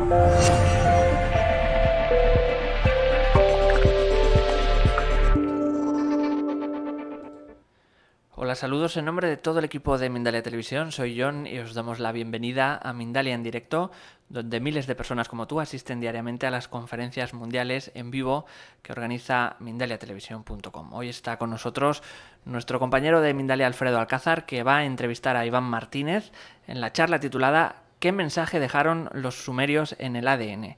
Hola, saludos en nombre de todo el equipo de Mindalia Televisión. Soy John y os damos la bienvenida a Mindalia en directo, donde miles de personas como tú asisten diariamente a las conferencias mundiales en vivo que organiza mindaliatelevisión.com. Hoy está con nosotros nuestro compañero de Mindalia, Alfredo Alcázar, que va a entrevistar a Iván Martínez en la charla titulada ¿Qué mensaje dejaron los sumerios en el ADN?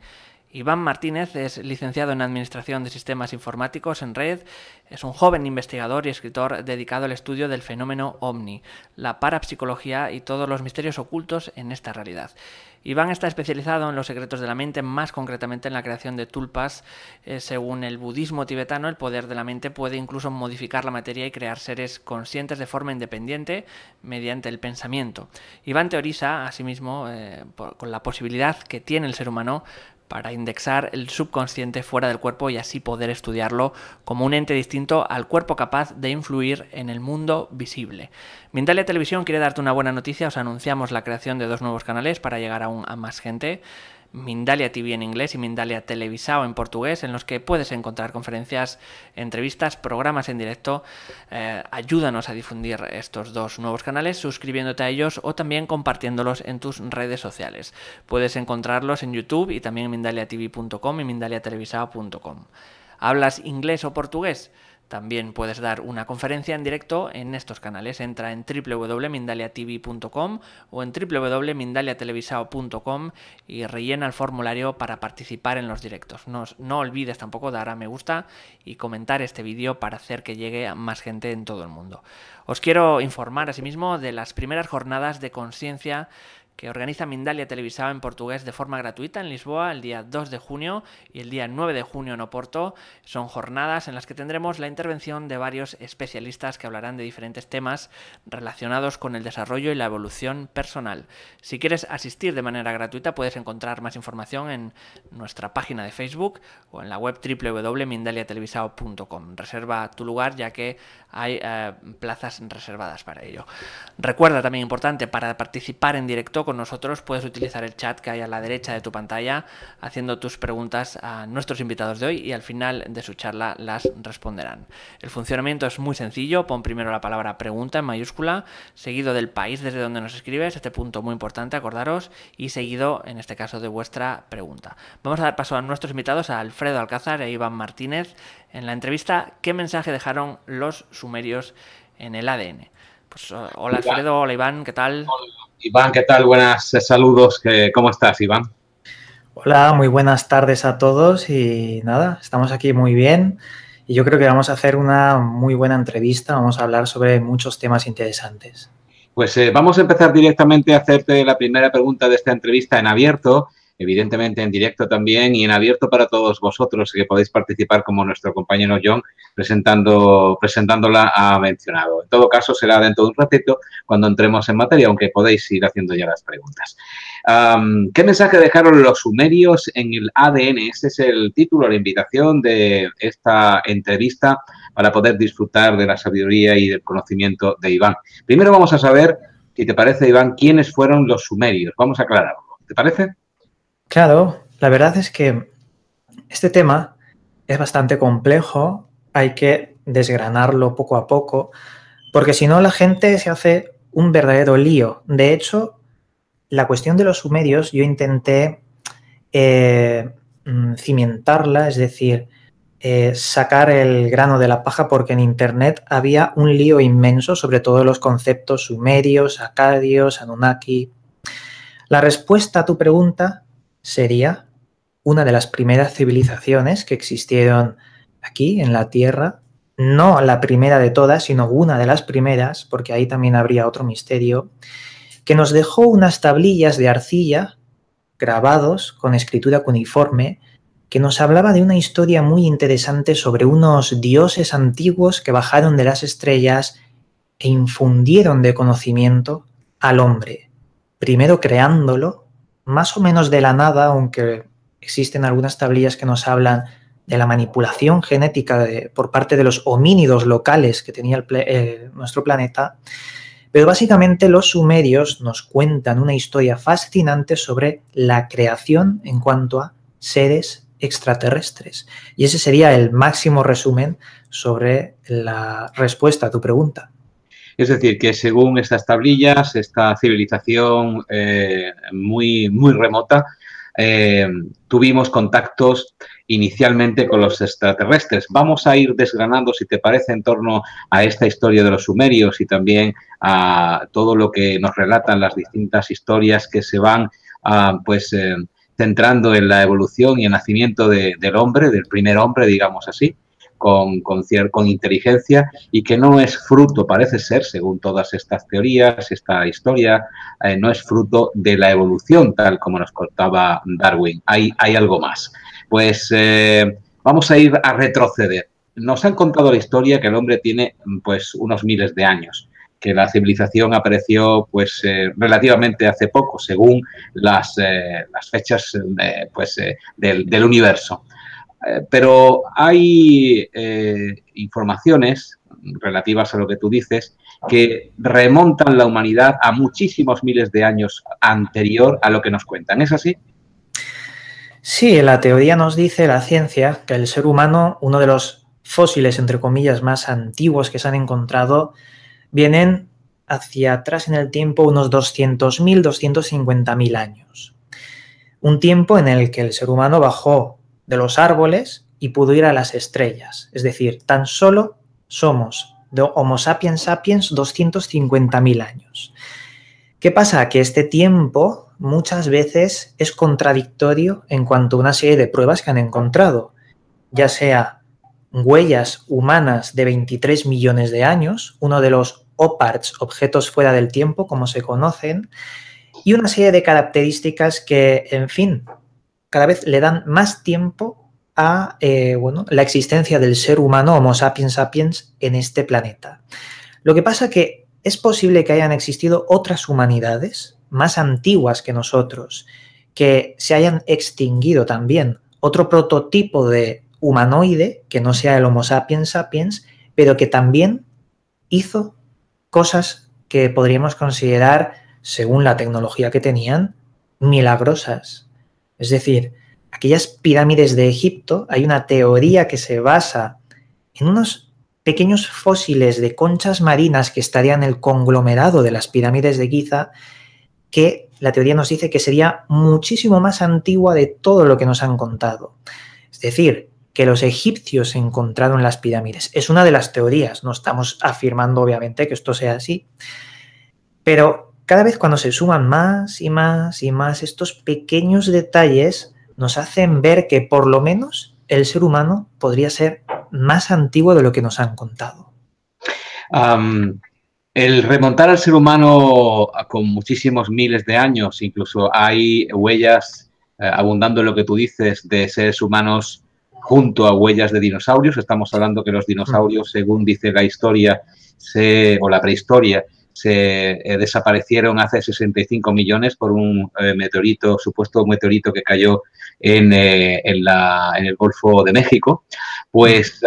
Iván Martínez es licenciado en Administración de Sistemas Informáticos en Red, es un joven investigador y escritor dedicado al estudio del fenómeno OVNI, la parapsicología y todos los misterios ocultos en esta realidad. Iván está especializado en los secretos de la mente, más concretamente en la creación de tulpas. Según el budismo tibetano, el poder de la mente puede incluso modificar la materia y crear seres conscientes de forma independiente mediante el pensamiento. Iván teoriza, asimismo, con la posibilidad que tiene el ser humano para indexar el subconsciente fuera del cuerpo y así poder estudiarlo como un ente distinto al cuerpo capaz de influir en el mundo visible. Mindalia Televisión quiere darte una buena noticia. Os anunciamos la creación de 2 nuevos canales para llegar a más gente. Mindalia TV en inglés y Mindalia Televisao en portugués, en los que puedes encontrar conferencias, entrevistas, programas en directo. Ayúdanos a difundir estos 2 nuevos canales suscribiéndote a ellos o también compartiéndolos en tus redes sociales. Puedes encontrarlos en YouTube y también en mindaliatv.com y mindaliatelevisao.com. ¿Hablas inglés o portugués? También puedes dar una conferencia en directo en estos canales. Entra en www.mindaliatv.com o en www.mindaliatelevisao.com y rellena el formulario para participar en los directos. No olvides tampoco dar a me gusta y comentar este vídeo para hacer que llegue a más gente en todo el mundo. Os quiero informar asimismo de las primeras jornadas de conciencia que organiza Mindalia Televisao en portugués de forma gratuita en Lisboa el día 2 de junio y el día 9 de junio en Oporto. Son jornadas en las que tendremos la intervención de varios especialistas que hablarán de diferentes temas relacionados con el desarrollo y la evolución personal. Si quieres asistir de manera gratuita, puedes encontrar más información en nuestra página de Facebook o en la web www.mindaliatelevisao.com. Reserva tu lugar, ya que hay plazas reservadas para ello. Recuerda, también importante, para participar en directo con nosotros puedes utilizar el chat que hay a la derecha de tu pantalla, haciendo tus preguntas a nuestros invitados de hoy y al final de su charla las responderán. El funcionamiento es muy sencillo. Pon primero la palabra pregunta en mayúscula, seguido del país desde donde nos escribes, este punto muy importante, acordaros, y seguido, en este caso, de vuestra pregunta. Vamos a dar paso a nuestros invitados, a Alfredo Alcázar e Iván Martínez, en la entrevista ¿Qué mensaje dejaron los sumerios en el ADN? Pues hola Alfredo, hola Iván, ¿qué tal? Hola, Iván, ¿qué tal? Buenas saludos. ¿Cómo estás, Iván? Hola, muy buenas tardes a todos y nada, estamos aquí muy bien y yo creo que vamos a hacer una muy buena entrevista, vamos a hablar sobre muchos temas interesantes. Pues vamos a empezar directamente a hacerte la primera pregunta de esta entrevista en abierto, evidentemente en directo también y en abierto para todos vosotros que podéis participar como nuestro compañero John presentándola ha mencionado. En todo caso será dentro de un ratito cuando entremos en materia, aunque podéis ir haciendo ya las preguntas. ¿Qué mensaje dejaron los sumerios en el ADN? Este es el título, la invitación de esta entrevista para poder disfrutar de la sabiduría y del conocimiento de Iván. Primero vamos a saber, si te parece, Iván, quiénes fueron los sumerios. Vamos a aclararlo. ¿Te parece? Claro, la verdad es que este tema es bastante complejo, hay que desgranarlo poco a poco, porque si no la gente se hace un verdadero lío. De hecho, la cuestión de los sumerios yo intenté cimentarla, es decir, sacar el grano de la paja, porque en internet había un lío inmenso sobre todos los conceptos sumerios, acadios, anunnaki. La respuesta a tu pregunta sería una de las primeras civilizaciones que existieron aquí en la Tierra, no la primera de todas, sino una de las primeras, porque ahí también habría otro misterio, que nos dejó unas tablillas de arcilla grabados con escritura cuneiforme que nos hablaba de una historia muy interesante sobre unos dioses antiguos que bajaron de las estrellas e infundieron de conocimiento al hombre, primero creándolo más o menos de la nada, aunque existen algunas tablillas que nos hablan de la manipulación genética por parte de los homínidos locales que tenía nuestro planeta, Pero básicamente los sumerios nos cuentan una historia fascinante sobre la creación en cuanto a seres extraterrestres. Y ese sería el máximo resumen sobre la respuesta a tu pregunta. Es decir, que según estas tablillas, esta civilización muy remota, tuvimos contactos inicialmente con los extraterrestres. Vamos a ir desgranando, si te parece, en torno a esta historia de los sumerios y también a todo lo que nos relatan las distintas historias que se van centrando en la evolución y el nacimiento del hombre, del primer hombre, digamos así, con inteligencia, y que no es fruto, parece ser, según todas estas teorías, esta historia, no es fruto de la evolución, tal como nos contaba Darwin. Hay algo más. Pues vamos a ir a retroceder. Nos han contado la historia que el hombre tiene pues unos miles de años, que la civilización apareció pues relativamente hace poco, según las fechas del universo. Pero hay informaciones relativas a lo que tú dices que remontan la humanidad a muchísimos miles de años anterior a lo que nos cuentan. ¿Es así? Sí, la teoría nos dice, la ciencia, que el ser humano, uno de los fósiles, entre comillas, más antiguos que se han encontrado, vienen hacia atrás en el tiempo unos 200.000, 250.000 años. Un tiempo en el que el ser humano bajó de los árboles y pudo ir a las estrellas. Es decir, tan solo somos de Homo sapiens sapiens 250.000 años. ¿Qué pasa? Que este tiempo muchas veces es contradictorio en cuanto a una serie de pruebas que han encontrado, ya sea huellas humanas de 23 millones de años, uno de los OPARTs, objetos fuera del tiempo, como se conocen, y una serie de características que, en fin, cada vez le dan más tiempo a la existencia del ser humano Homo sapiens sapiens en este planeta. Lo que pasa que es posible que hayan existido otras humanidades más antiguas que nosotros, que se hayan extinguido también, otro prototipo de humanoide que no sea el Homo sapiens sapiens, pero que también hizo cosas que podríamos considerar, según la tecnología que tenían, milagrosas. Es decir, aquellas pirámides de Egipto, hay una teoría que se basa en unos pequeños fósiles de conchas marinas que estarían en el conglomerado de las pirámides de Giza, que la teoría nos dice que sería muchísimo más antigua de todo lo que nos han contado. Es decir, que los egipcios encontraron las pirámides. Es una de las teorías, no estamos afirmando obviamente que esto sea así, pero cada vez cuando se suman más y más y más estos pequeños detalles nos hacen ver que por lo menos el ser humano podría ser más antiguo de lo que nos han contado. El remontar al ser humano con muchísimos miles de años, incluso hay huellas, abundando en lo que tú dices, de seres humanos junto a huellas de dinosaurios. Estamos hablando que los dinosaurios, según dice la historia o la prehistoria, se desaparecieron hace 65 millones por un supuesto meteorito que cayó en el Golfo de México. Pues,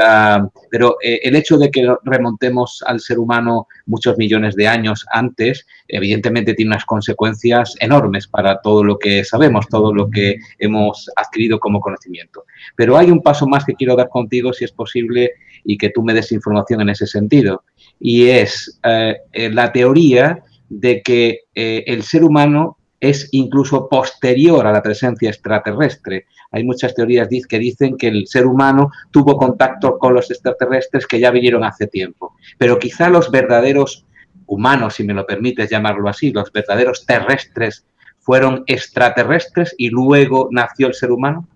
pero el hecho de que remontemos al ser humano muchos millones de años antes, evidentemente tiene unas consecuencias enormes para todo lo que sabemos, todo lo que hemos adquirido como conocimiento. Pero hay un paso más que quiero dar contigo, si es posible, y que tú me des información en ese sentido. Y es la teoría de que el ser humano es incluso posterior a la presencia extraterrestre. Hay muchas teorías que dicen que el ser humano tuvo contacto con los extraterrestres que ya vinieron hace tiempo. Pero quizá los verdaderos humanos, si me lo permites llamarlo así, los verdaderos terrestres, fueron extraterrestres y luego nació el ser humano.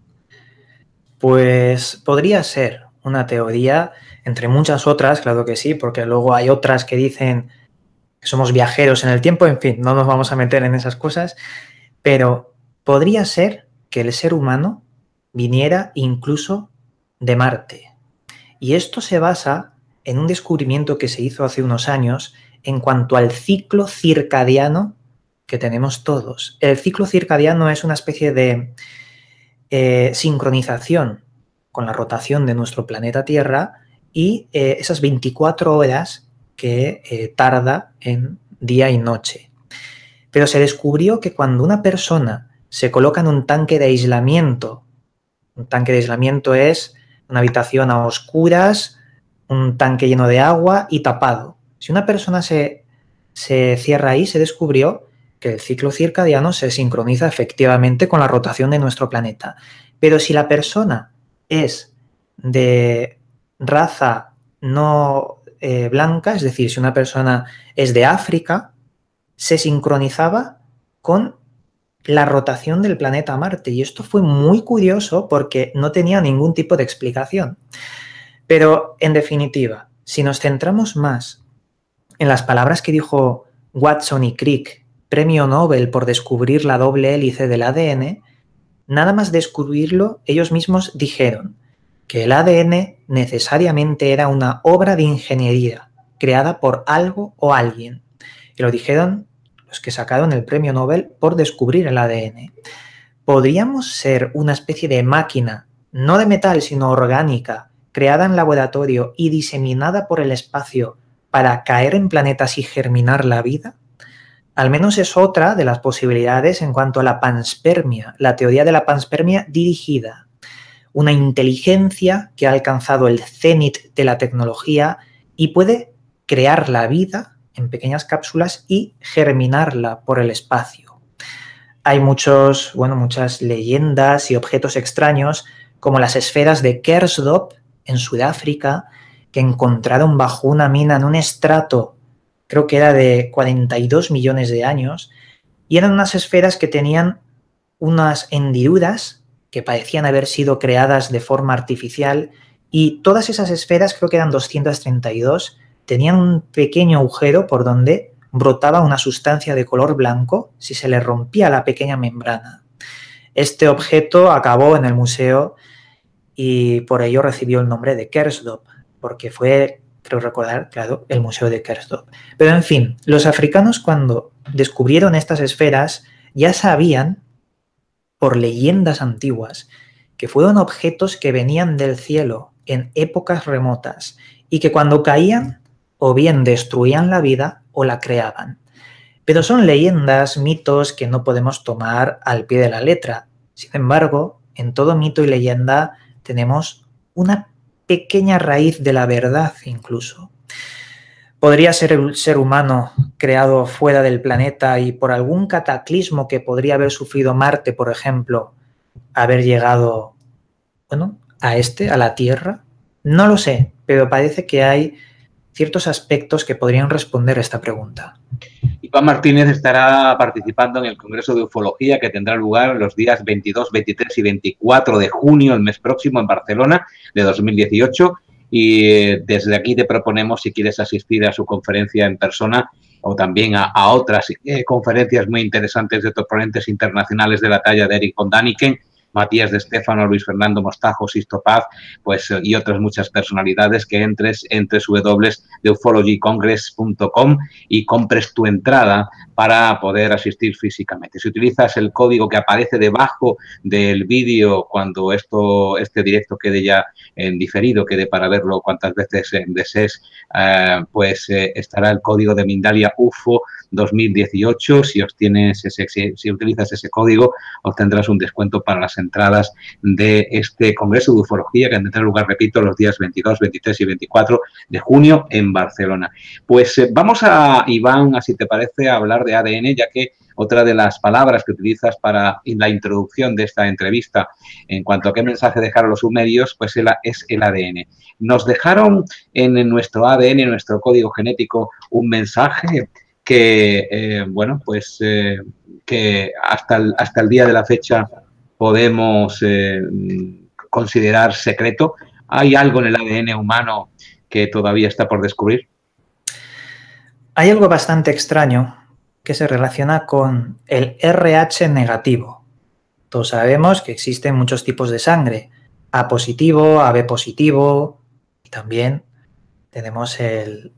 Pues podría ser una teoría, entre muchas otras, claro que sí, porque luego hay otras que dicen que somos viajeros en el tiempo, en fin, no nos vamos a meter en esas cosas, pero podría ser que el ser humano viniera incluso de Marte. Y esto se basa en un descubrimiento que se hizo hace unos años en cuanto al ciclo circadiano que tenemos todos. El ciclo circadiano es una especie de sincronización con la rotación de nuestro planeta Tierra y esas 24 horas que tarda en día y noche. Pero se descubrió que cuando una persona se coloca en un tanque de aislamiento es una habitación a oscuras, un tanque lleno de agua y tapado. Si una persona se cierra ahí, se descubrió que el ciclo circadiano se sincroniza efectivamente con la rotación de nuestro planeta. Pero si la persona es de raza no blanca, es decir, si una persona es de África, se sincronizaba con la rotación del planeta Marte. Y esto fue muy curioso porque no tenía ningún tipo de explicación. Pero, en definitiva, si nos centramos más en las palabras que dijo Watson y Crick, premio Nobel por descubrir la doble hélice del ADN, nada más descubrirlo, ellos mismos dijeron que el ADN necesariamente era una obra de ingeniería creada por algo o alguien. Y lo dijeron los que sacaron el premio Nobel por descubrir el ADN. ¿Podríamos ser una especie de máquina, no de metal, sino orgánica, creada en laboratorio y diseminada por el espacio para caer en planetas y germinar la vida? Al menos es otra de las posibilidades en cuanto a la panspermia, la teoría de la panspermia dirigida. Una inteligencia que ha alcanzado el cenit de la tecnología y puede crear la vida en pequeñas cápsulas y germinarla por el espacio. Hay muchas leyendas y objetos extraños, como las esferas de Kersdorp en Sudáfrica, que encontraron bajo una mina en un estrato, creo que era de 42 millones de años, y eran unas esferas que tenían unas hendiduras que parecían haber sido creadas de forma artificial, y todas esas esferas, creo que eran 232, tenían un pequeño agujero por donde brotaba una sustancia de color blanco si se le rompía la pequeña membrana. Este objeto acabó en el museo y por ello recibió el nombre de Kersdorp, porque fue, creo recordar, claro, el museo de Kersdorp. Pero en fin, los africanos cuando descubrieron estas esferas ya sabían, por leyendas antiguas, que fueron objetos que venían del cielo en épocas remotas y que cuando caían o bien destruían la vida o la creaban. Pero son leyendas, mitos que no podemos tomar al pie de la letra. Sin embargo, en todo mito y leyenda tenemos una pequeña raíz de la verdad incluso. ¿Podría ser el ser humano creado fuera del planeta y por algún cataclismo que podría haber sufrido Marte, por ejemplo, haber llegado, a la Tierra? No lo sé, pero parece que hay ciertos aspectos que podrían responder a esta pregunta. Iván Martínez estará participando en el Congreso de Ufología que tendrá lugar los días 22, 23 y 24 de junio, el mes próximo, en Barcelona, de 2018. Y desde aquí te proponemos, si quieres asistir a su conferencia en persona o también a otras conferencias muy interesantes de otros ponentes internacionales de la talla de Eric von Daniken, Matías de Stefano, Luis Fernando Mostajo, Sisto Paz, y otras muchas personalidades, que entres en www.ufologycongress.com y compres tu entrada para poder asistir físicamente. Si utilizas el código que aparece debajo del vídeo cuando este directo quede ya en diferido, quede para verlo cuantas veces desees, estará el código de Mindalia UFO 2018. Si utilizas ese código, obtendrás un descuento para las entradas de este Congreso de Ufología que tendrá lugar, repito, los días 22, 23 y 24 de junio en Barcelona. Vamos a, Iván, si te parece, a hablar de ADN, ya que otra de las palabras que utilizas en la introducción de esta entrevista en cuanto a qué mensaje dejaron los sumerios, es el ADN. Nos dejaron en nuestro ADN, en nuestro código genético, un mensaje que, que hasta el día de la fecha podemos considerar secreto. ¿Hay algo en el ADN humano que todavía está por descubrir? Hay algo bastante extraño que se relaciona con el RH negativo. Todos sabemos que existen muchos tipos de sangre, A positivo, AB positivo, y también tenemos el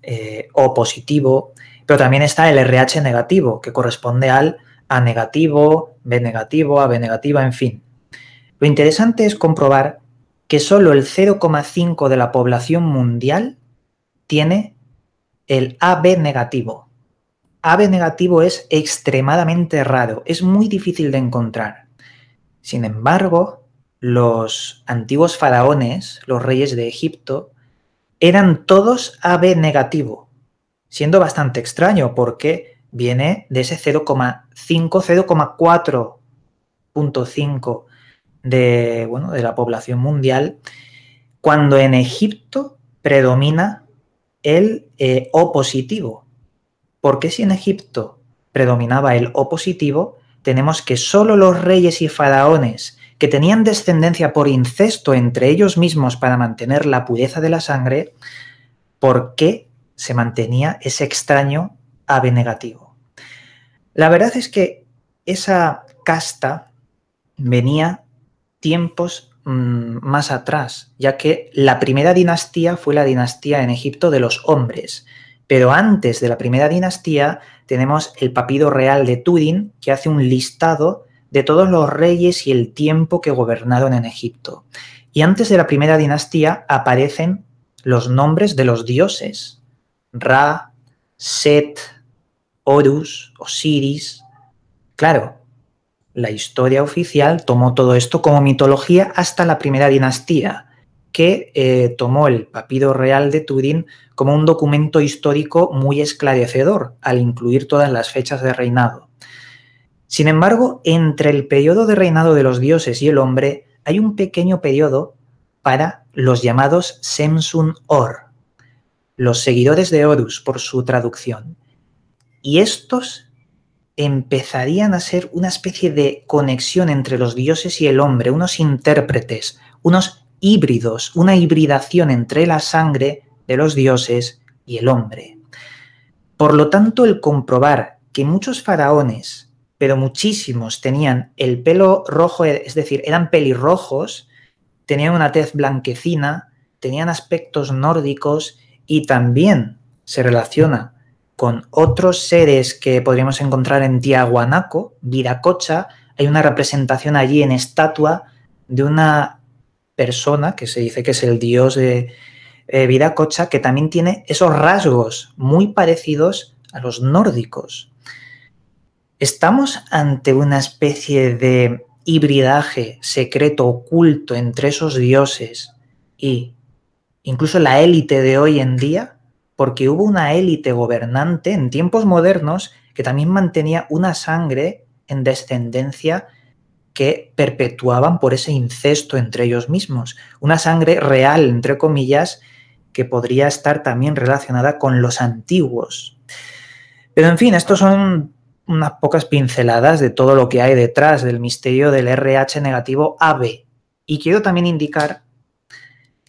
O positivo, pero también está el RH negativo, que corresponde al A negativo, B negativo, AB negativa, en fin. Lo interesante es comprobar que solo el 0,5% de la población mundial tiene el AB negativo. AB negativo es extremadamente raro, es muy difícil de encontrar. Sin embargo, los antiguos faraones, los reyes de Egipto, eran todos AB negativo, siendo bastante extraño porque viene de ese 0,5, 0,4.5 de la población mundial, cuando en Egipto predomina el O positivo. ¿Por qué si en Egipto predominaba el O positivo, tenemos que solo los reyes y faraones que tenían descendencia por incesto entre ellos mismos para mantener la pureza de la sangre, ¿por qué se mantenía ese extraño AB negativo? La verdad es que esa casta venía tiempos más atrás, ya que la primera dinastía fue la dinastía en Egipto de los hombres. Pero antes de la primera dinastía tenemos el Papiro Real de Turín, que hace un listado de todos los reyes y el tiempo que gobernaron en Egipto. Y antes de la primera dinastía aparecen los nombres de los dioses: Ra, Set, Horus, Osiris. Claro, la historia oficial tomó todo esto como mitología hasta la primera dinastía, que tomó el Papiro Real de Turín como un documento histórico muy esclarecedor al incluir todas las fechas de reinado. Sin embargo, entre el periodo de reinado de los dioses y el hombre hay un pequeño periodo para los llamados Semsun-Hor, los seguidores de Horus por su traducción. Y estos empezarían a ser una especie de conexión entre los dioses y el hombre, unos intérpretes, unos híbridos, una hibridación entre la sangre de los dioses y el hombre. Por lo tanto, el comprobar que muchos faraones, pero muchísimos, tenían el pelo rojo, es decir, eran pelirrojos, tenían una tez blanquecina, tenían aspectos nórdicos y también se relaciona con otros seres que podríamos encontrar en Tiahuanaco, Viracocha. Hay una representación allí en estatua de una persona que se dice que es el dios de Viracocha, que también tiene esos rasgos muy parecidos a los nórdicos. ¿Estamos ante una especie de hibridaje secreto oculto entre esos dioses y incluso la élite de hoy en día? Porque hubo una élite gobernante en tiempos modernos que también mantenía una sangre en descendencia que perpetuaban por ese incesto entre ellos mismos. Una sangre real, entre comillas, que podría estar también relacionada con los antiguos. Pero en fin, estos son unas pocas pinceladas de todo lo que hay detrás del misterio del RH negativo AB. Y quiero también indicar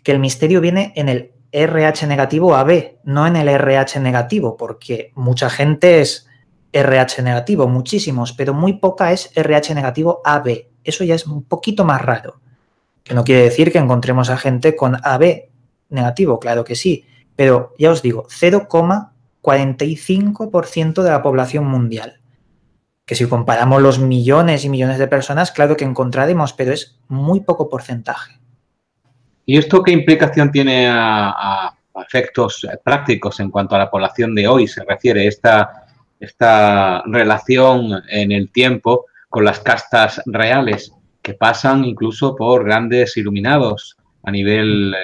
que el misterio viene en el RH negativo AB, no en el RH negativo, porque mucha gente es RH negativo, muchísimos, pero muy poca es RH negativo AB. Eso ya es un poquito más raro. Que no quiere decir que encontremos a gente con AB negativo, claro que sí, pero ya os digo, 0,45% de la población mundial. Que si comparamos los millones y millones de personas, claro que encontraremos, pero es muy poco porcentaje. ¿Y esto qué implicación tiene a efectos prácticos en cuanto a la población de hoy se refiere? Esta relación en el tiempo con las castas reales que pasan incluso por grandes iluminados a nivel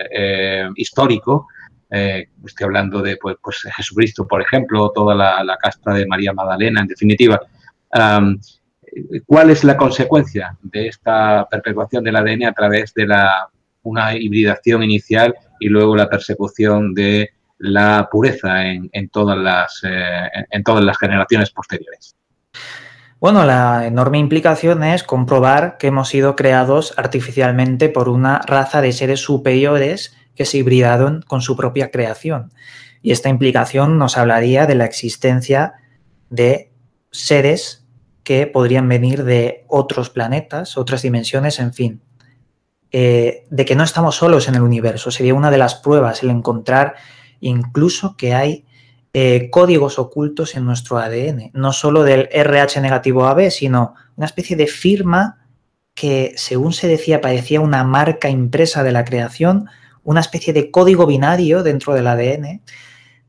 histórico. Estoy hablando de pues Jesucristo, por ejemplo, toda la casta de María Magdalena, en definitiva. ¿Cuál es la consecuencia de esta perpetuación del ADN a través de una hibridación inicial y luego la persecución de la pureza en todas las generaciones posteriores? Bueno, la enorme implicación es comprobar que hemos sido creados artificialmente por una raza de seres superiores que se hibridaron con su propia creación. Y esta implicación nos hablaría de la existencia de seres que podrían venir de otros planetas, otras dimensiones, en fin. De que no estamos solos en el universo. Sería una de las pruebas el encontrar incluso que hay códigos ocultos en nuestro ADN, no solo del RH negativo AB, sino una especie de firma que, según se decía, parecía una marca impresa de la creación, una especie de código binario dentro del ADN,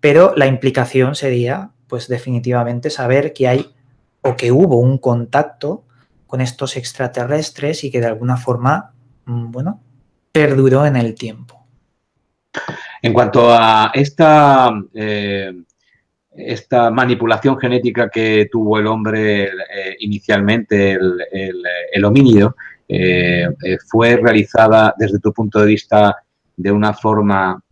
pero la implicación sería pues definitivamente saber que hay o que hubo un contacto con estos extraterrestres y que de alguna forma, bueno, perduró en el tiempo. En cuanto a esta manipulación genética que tuvo el hombre inicialmente, el homínido, fue realizada desde tu punto de vista de una forma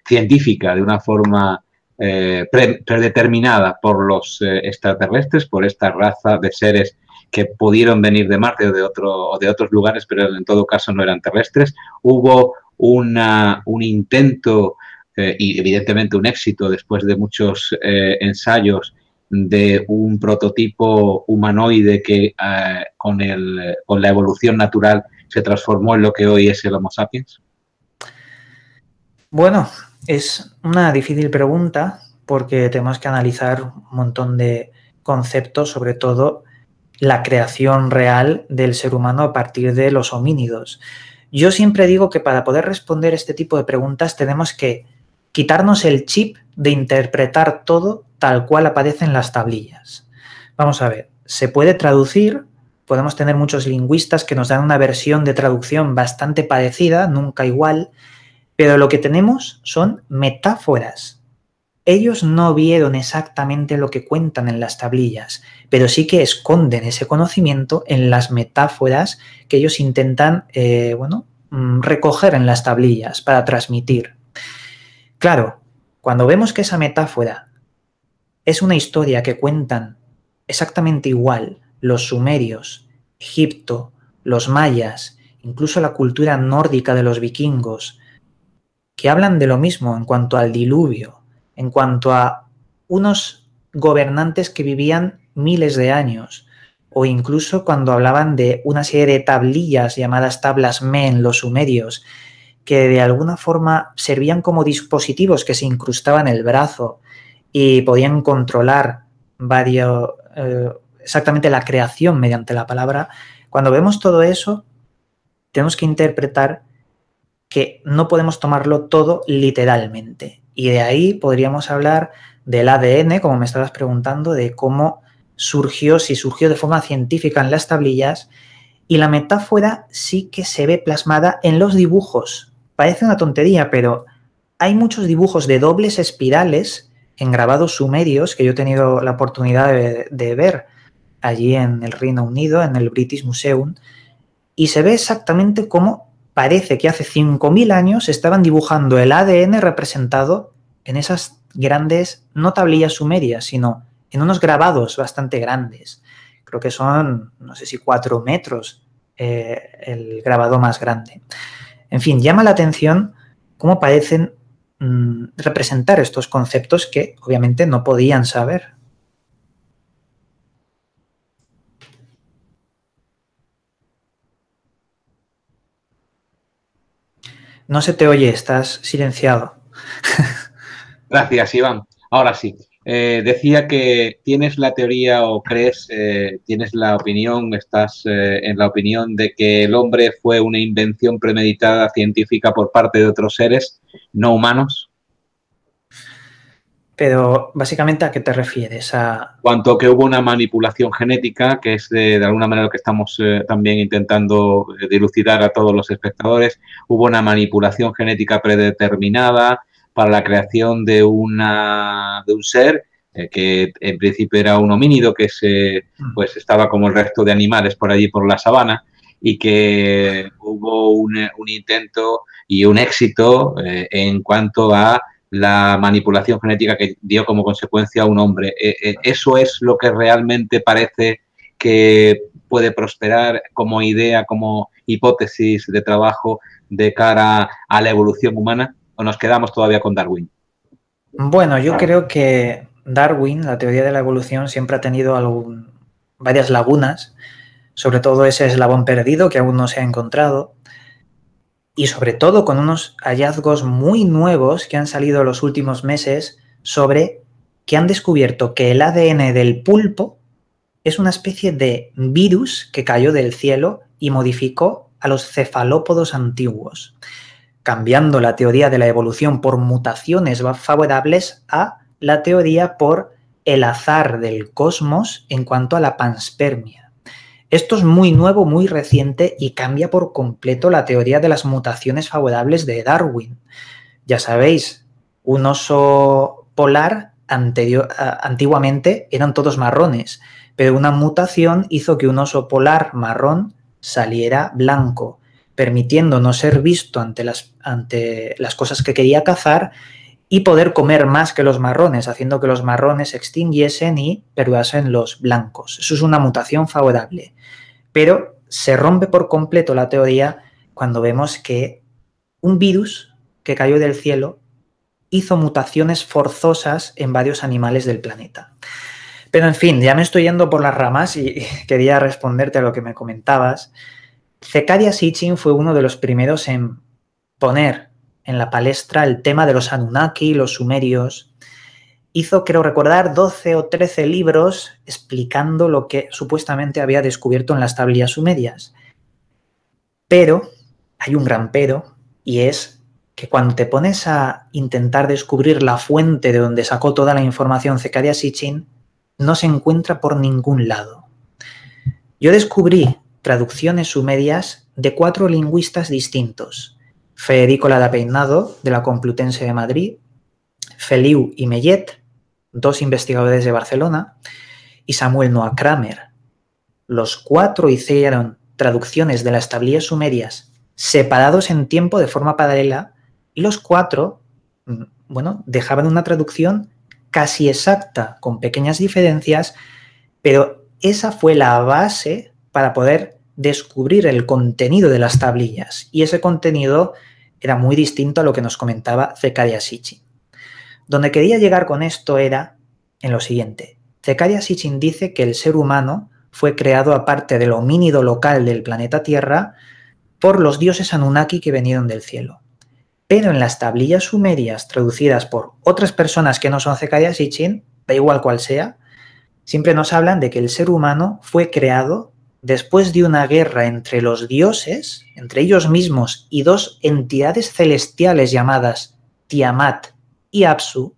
científica, de una forma predeterminada por los extraterrestres, por esta raza de seres que pudieron venir de Marte o de otros lugares, pero en todo caso no eran terrestres. Hubo un intento y evidentemente un éxito después de muchos ensayos de un prototipo humanoide que con la evolución natural se transformó en lo que hoy es el Homo sapiens. Bueno, es una difícil pregunta porque tenemos que analizar un montón de conceptos, sobre todo la creación real del ser humano a partir de los homínidos. Yo siempre digo que para poder responder este tipo de preguntas tenemos que quitarnos el chip de interpretar todo tal cual aparece en las tablillas. Vamos a ver, se puede traducir, podemos tener muchos lingüistas que nos dan una versión de traducción bastante parecida, nunca igual, pero lo que tenemos son metáforas. Ellos no vieron exactamente lo que cuentan en las tablillas, pero sí que esconden ese conocimiento en las metáforas que ellos intentan recoger en las tablillas para transmitir. Claro, cuando vemos que esa metáfora es una historia que cuentan exactamente igual los sumerios, Egipto, los mayas, incluso la cultura nórdica de los vikingos, que hablan de lo mismo en cuanto al diluvio, en cuanto a unos gobernantes que vivían miles de años, o incluso cuando hablaban de una serie de tablillas llamadas tablas Men, los sumerios, que de alguna forma servían como dispositivos que se incrustaban en el brazo y podían controlar exactamente la creación mediante la palabra. Cuando vemos todo eso, tenemos que interpretar que no podemos tomarlo todo literalmente. Y de ahí podríamos hablar del ADN, como me estabas preguntando, de cómo surgió, si surgió de forma científica en las tablillas, y la metáfora sí que se ve plasmada en los dibujos. Parece una tontería, pero hay muchos dibujos de dobles espirales en grabados sumerios que yo he tenido la oportunidad de ver allí en el Reino Unido, en el British Museum, y se ve exactamente cómo parece que hace 5.000 años estaban dibujando el ADN representado en esas grandes, no tablillas sumerias, sino en unos grabados bastante grandes. Creo que son, no sé si 4 metros el grabado más grande. En fin, llama la atención cómo parecen representar estos conceptos que obviamente no podían saber. No se te oye, estás silenciado. Gracias, Iván. Ahora sí. Decía que tienes la teoría o crees, tienes la opinión, estás en la opinión de que el hombre fue una invención premeditada científica por parte de otros seres no humanos. Pero básicamente, ¿a qué te refieres? Cuanto que hubo una manipulación genética, que es de alguna manera lo que estamos también intentando dilucidar a todos los espectadores, hubo una manipulación genética predeterminada para la creación de un ser que en principio era un homínido que pues estaba como el resto de animales por allí por la sabana y que hubo un intento y un éxito en cuanto a la manipulación genética que dio como consecuencia a un hombre. ¿Eso es lo que realmente parece que puede prosperar como idea, como hipótesis de trabajo de cara a la evolución humana? ¿O nos quedamos todavía con Darwin? Bueno, yo creo que Darwin, la teoría de la evolución, siempre ha tenido varias lagunas, sobre todo ese eslabón perdido que aún no se ha encontrado, y sobre todo con unos hallazgos muy nuevos que han salido en los últimos meses sobre que han descubierto que el ADN del pulpo es una especie de virus que cayó del cielo y modificó a los cefalópodos antiguos, cambiando la teoría de la evolución por mutaciones favorables a la teoría por el azar del cosmos en cuanto a la panspermia. Esto es muy nuevo, muy reciente y cambia por completo la teoría de las mutaciones favorables de Darwin. Ya sabéis, un oso polar antiguamente eran todos marrones, pero una mutación hizo que un oso polar marrón saliera blanco, permitiendo no ser visto ante las cosas que quería cazar y poder comer más que los marrones, haciendo que los marrones se extinguiesen y perduasen los blancos. Eso es una mutación favorable. Pero se rompe por completo la teoría cuando vemos que un virus que cayó del cielo hizo mutaciones forzosas en varios animales del planeta. Pero en fin, ya me estoy yendo por las ramas y quería responderte a lo que me comentabas. Zecharia Sitchin fue uno de los primeros en poner en la palestra el tema de los Anunnaki, los sumerios. Hizo, creo recordar, 12 o 13 libros explicando lo que supuestamente había descubierto en las tablillas sumerias. Pero, hay un gran pero, y es que cuando te pones a intentar descubrir la fuente de donde sacó toda la información Zecharia Sitchin, no se encuentra por ningún lado. Yo descubrí traducciones sumerias de 4 lingüistas distintos. Federico Ladapeinado, de la Complutense de Madrid, Feliu y Mellet, 2 investigadores de Barcelona, y Samuel Noah Kramer. Los 4 hicieron traducciones de las tablillas sumerias separados en tiempo de forma paralela y los 4, dejaban una traducción casi exacta, con pequeñas diferencias, pero esa fue la base para poder descubrir el contenido de las tablillas, y ese contenido era muy distinto a lo que nos comentaba Zecharia Sitchin. Donde quería llegar con esto era en lo siguiente. Zecharia Sitchin dice que el ser humano fue creado aparte del homínido local del planeta Tierra por los dioses Anunnaki que vinieron del cielo. Pero en las tablillas sumerias traducidas por otras personas que no son Zecharia Sitchin, da igual cual sea, siempre nos hablan de que el ser humano fue creado después de una guerra entre los dioses, entre ellos mismos, y 2 entidades celestiales llamadas Tiamat y Apsu,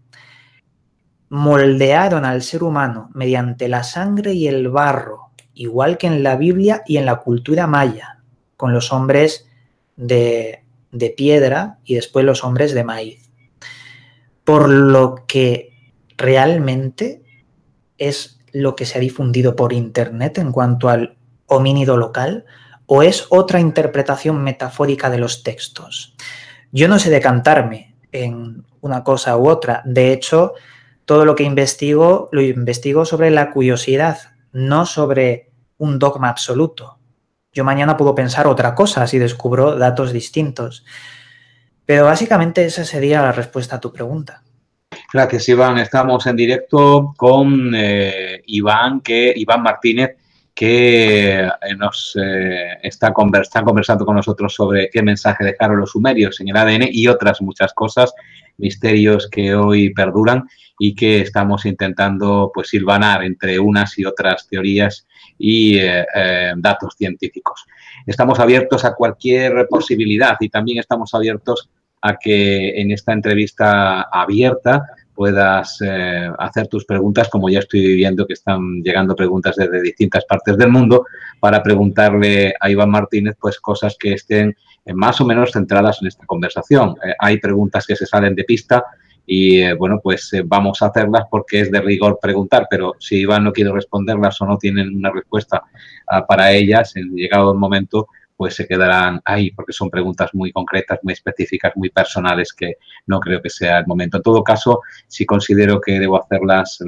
moldearon al ser humano mediante la sangre y el barro, igual que en la Biblia y en la cultura maya, con los hombres de piedra y después los hombres de maíz. Por lo que realmente es lo que se ha difundido por internet en cuanto al homínido local, o es otra interpretación metafórica de los textos. Yo no sé decantarme en una cosa u otra. De hecho, todo lo que investigo, lo investigo sobre la curiosidad, no sobre un dogma absoluto. Yo mañana puedo pensar otra cosa si descubro datos distintos. Pero básicamente esa sería la respuesta a tu pregunta. Gracias, Iván. Estamos en directo con Iván Martínez, que nos está conversando con nosotros sobre qué mensaje dejaron los sumerios en el ADN y otras muchas cosas, misterios que hoy perduran y que estamos intentando pues hilvanar entre unas y otras teorías y datos científicos. Estamos abiertos a cualquier posibilidad y también estamos abiertos a que en esta entrevista abierta puedas hacer tus preguntas, como ya estoy viendo que están llegando preguntas desde distintas partes del mundo, para preguntarle a Iván Martínez pues cosas que estén más o menos centradas en esta conversación. Hay preguntas que se salen de pista y vamos a hacerlas porque es de rigor preguntar, pero si Iván no quiere responderlas o no tienen una respuesta para ellas, en llegado el momento, pues se quedarán ahí, porque son preguntas muy concretas, muy específicas, muy personales, que no creo que sea el momento. En todo caso, si considero que debo hacerlas,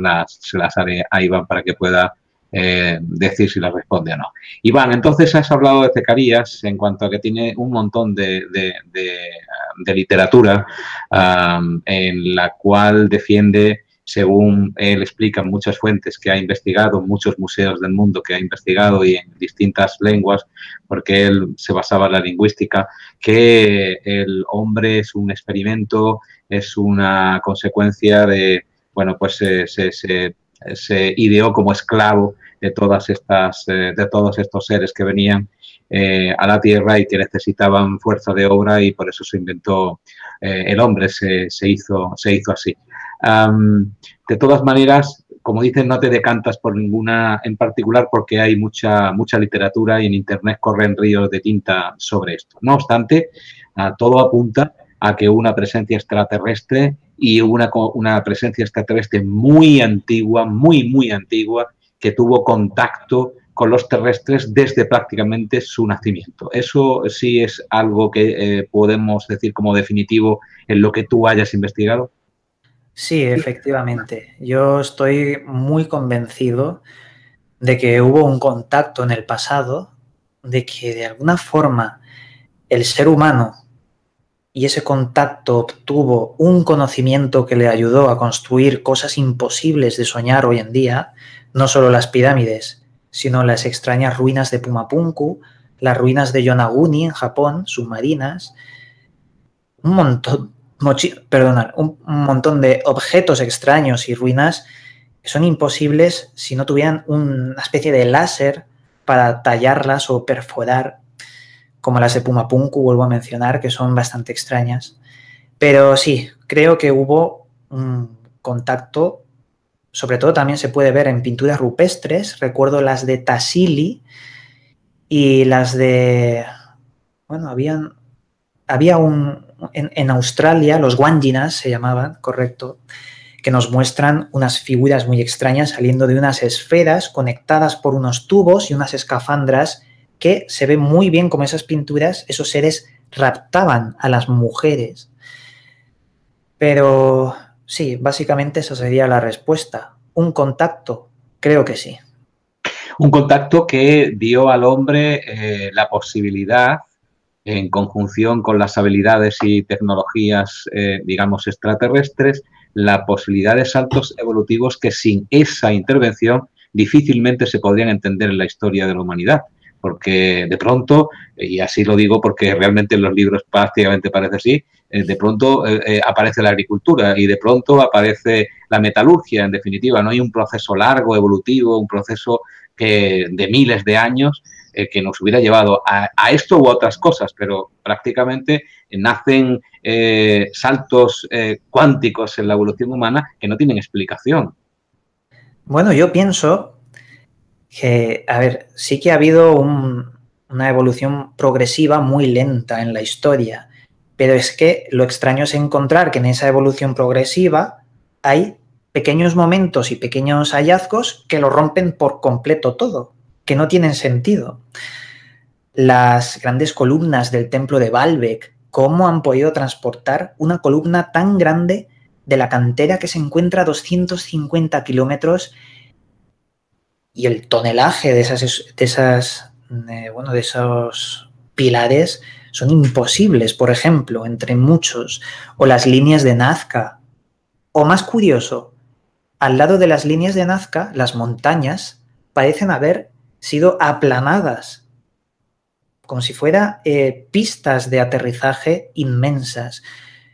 se las haré a Iván para que pueda decir si las responde o no. Iván, entonces has hablado de Zecharías en cuanto a que tiene un montón de literatura en la cual defiende, según él explica en muchas fuentes que ha investigado, muchos museos del mundo que ha investigado y en distintas lenguas, porque él se basaba en la lingüística, que el hombre es un experimento, es una consecuencia de, se ideó como esclavo de todos estos seres que venían a la Tierra y que necesitaban fuerza de obra y por eso se inventó el hombre, se hizo así. De todas maneras, como dices, no te decantas por ninguna en particular porque hay mucha literatura y en Internet corren ríos de tinta sobre esto. No obstante, todo apunta a que una presencia extraterrestre y una presencia extraterrestre muy antigua, muy antigua, que tuvo contacto con los terrestres desde prácticamente su nacimiento. Eso sí es algo que podemos decir como definitivo en lo que tú hayas investigado. Sí, efectivamente. Yo estoy muy convencido de que hubo un contacto en el pasado, de que de alguna forma el ser humano y ese contacto obtuvo un conocimiento que le ayudó a construir cosas imposibles de soñar hoy en día, no solo las pirámides, sino las extrañas ruinas de Pumapunku, las ruinas de Yonaguni en Japón, submarinas, un montón de objetos extraños y ruinas que son imposibles si no tuvieran una especie de láser para tallarlas o perforar, como las de Pumapunku, vuelvo a mencionar, que son bastante extrañas. Pero sí, creo que hubo un contacto, sobre todo también se puede ver en pinturas rupestres, recuerdo las de Tassili y las de... Bueno, había en Australia, los Wanginas se llamaban, correcto, que nos muestran unas figuras muy extrañas saliendo de unas esferas conectadas por unos tubos y unas escafandras que se ve muy bien como esas pinturas, esos seres raptaban a las mujeres. Pero sí, básicamente esa sería la respuesta. ¿Un contacto? Creo que sí. Un contacto que dio al hombre la posibilidad, en conjunción con las habilidades y tecnologías, digamos, extraterrestres, la posibilidad de saltos evolutivos que sin esa intervención difícilmente se podrían entender en la historia de la humanidad. Porque de pronto, y así lo digo porque realmente en los libros prácticamente parece así, de pronto aparece la agricultura y de pronto aparece la metalurgia, en definitiva. No hay un proceso largo, evolutivo, un proceso de miles de años que nos hubiera llevado a esto u otras cosas, pero prácticamente nacen saltos cuánticos en la evolución humana que no tienen explicación. Bueno, yo pienso que, a ver, sí que ha habido una evolución progresiva muy lenta en la historia, pero es que lo extraño es encontrar que en esa evolución progresiva hay pequeños momentos y pequeños hallazgos que lo rompen por completo todo, que no tienen sentido. Las grandes columnas del templo de Baalbek, ¿cómo han podido transportar una columna tan grande de la cantera que se encuentra a 250 kilómetros? Y el tonelaje de esos pilares son imposibles, por ejemplo, entre muchos. O las líneas de Nazca. O más curioso, al lado de las líneas de Nazca, las montañas parecen haber sido aplanadas, como si fueran pistas de aterrizaje inmensas.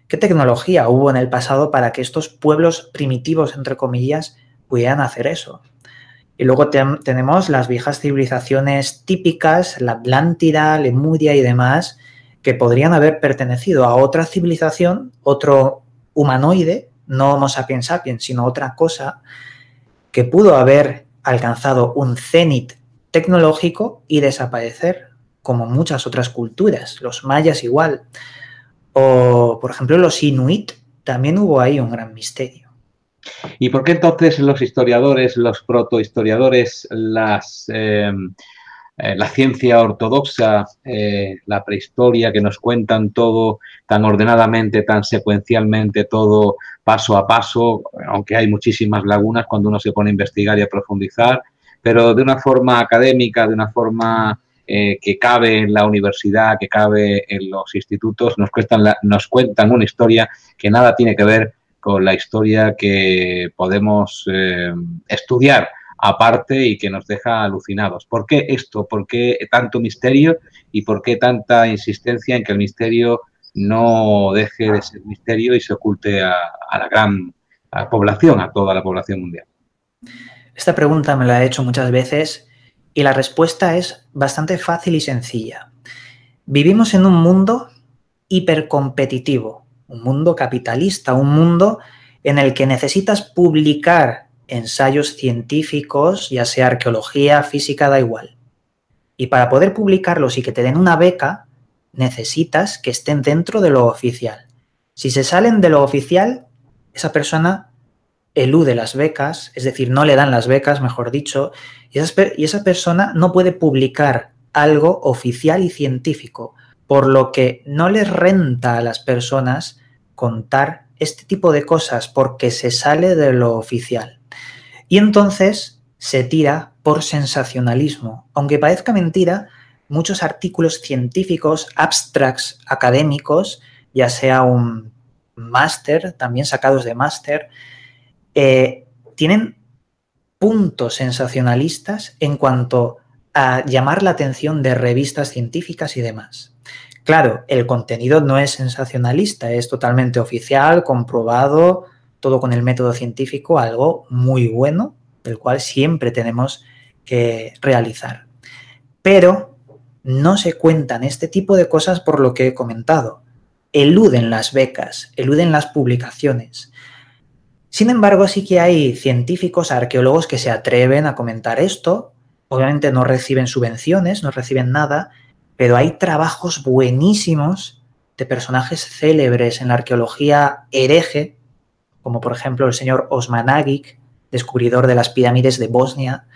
¿Qué tecnología hubo en el pasado para que estos pueblos primitivos, entre comillas, pudieran hacer eso? Y luego tenemos las viejas civilizaciones típicas, la Atlántida, Lemuria y demás, que podrían haber pertenecido a otra civilización, otro humanoide, no Homo sapiens sapiens, sino otra cosa, que pudo haber alcanzado un cenit tecnológico y desaparecer, como muchas otras culturas, los mayas igual. O, por ejemplo, los inuit, también hubo ahí un gran misterio. ¿Y por qué entonces los historiadores, los protohistoriadores, la ciencia ortodoxa, la prehistoria, que nos cuentan todo tan ordenadamente, tan secuencialmente, todo paso a paso, aunque hay muchísimas lagunas cuando uno se pone a investigar y a profundizar, pero de una forma académica, de una forma que cabe en la universidad, que cabe en los institutos, nos cuentan una historia que nada tiene que ver con la historia que podemos estudiar aparte y que nos deja alucinados? ¿Por qué esto? ¿Por qué tanto misterio? ¿Y por qué tanta insistencia en que el misterio no deje de ser misterio y se oculte a la gran población, a toda la población mundial? Esta pregunta me la he hecho muchas veces y la respuesta es bastante fácil y sencilla. Vivimos en un mundo hipercompetitivo, un mundo capitalista, un mundo en el que necesitas publicar ensayos científicos, ya sea arqueología, física, da igual. Y para poder publicarlos y que te den una beca, necesitas que estén dentro de lo oficial. Si se salen de lo oficial, esa persona elude las becas, es decir, no le dan las becas, mejor dicho, y esa persona no puede publicar algo oficial y científico, por lo que no les renta a las personas contar este tipo de cosas porque se sale de lo oficial. Y entonces se tira por sensacionalismo. Aunque parezca mentira, muchos artículos científicos, abstracts académicos, ya sea un máster, también sacados de máster, tienen puntos sensacionalistas en cuanto a llamar la atención de revistas científicas y demás. Claro, el contenido no es sensacionalista, es totalmente oficial, comprobado, todo con el método científico, algo muy bueno, del cual siempre tenemos que realizar. Pero no se cuentan este tipo de cosas por lo que he comentado. Eluden las becas, eluden las publicaciones. Sin embargo, sí que hay científicos, arqueólogos que se atreven a comentar esto. Obviamente no reciben subvenciones, no reciben nada, pero hay trabajos buenísimos de personajes célebres en la arqueología hereje, como por ejemplo el señor Osman Agic, descubridor de las pirámides de Bosnia,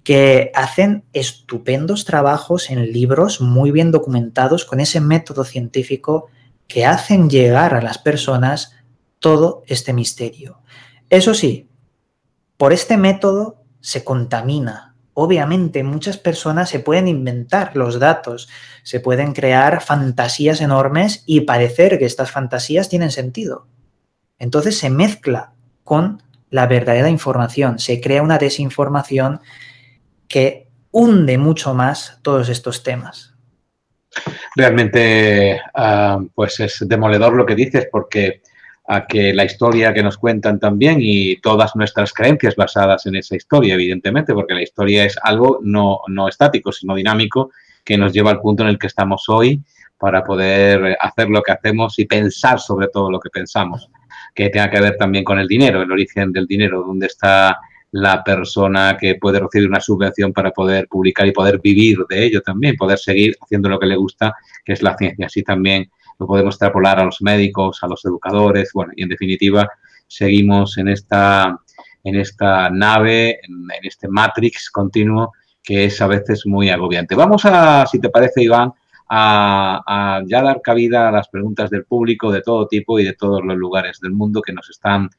que hacen estupendos trabajos en libros muy bien documentados con ese método científico que hacen llegar a las personas todo este misterio. Eso sí, por este método se contamina. Obviamente muchas personas se pueden inventar los datos, se pueden crear fantasías enormes y parecer que estas fantasías tienen sentido. Entonces se mezcla con la verdadera información, se crea una desinformación que hunde mucho más todos estos temas. Realmente, pues es demoledor lo que dices, porque que la historia que nos cuentan también y todas nuestras creencias basadas en esa historia, evidentemente, porque la historia es algo no estático, sino dinámico, que nos lleva al punto en el que estamos hoy para poder hacer lo que hacemos y pensar sobre todo lo que pensamos, que tenga que ver también con el dinero, el origen del dinero, dónde está la persona que puede recibir una subvención para poder publicar y poder vivir de ello también, poder seguir haciendo lo que le gusta, que es la ciencia. Así también lo podemos extrapolar a los médicos, a los educadores, bueno, y en definitiva seguimos en esta nave, en este matrix continuo que es a veces muy agobiante. Vamos a, si te parece, Iván, a ya dar cabida a las preguntas del público de todo tipo y de todos los lugares del mundo que nos están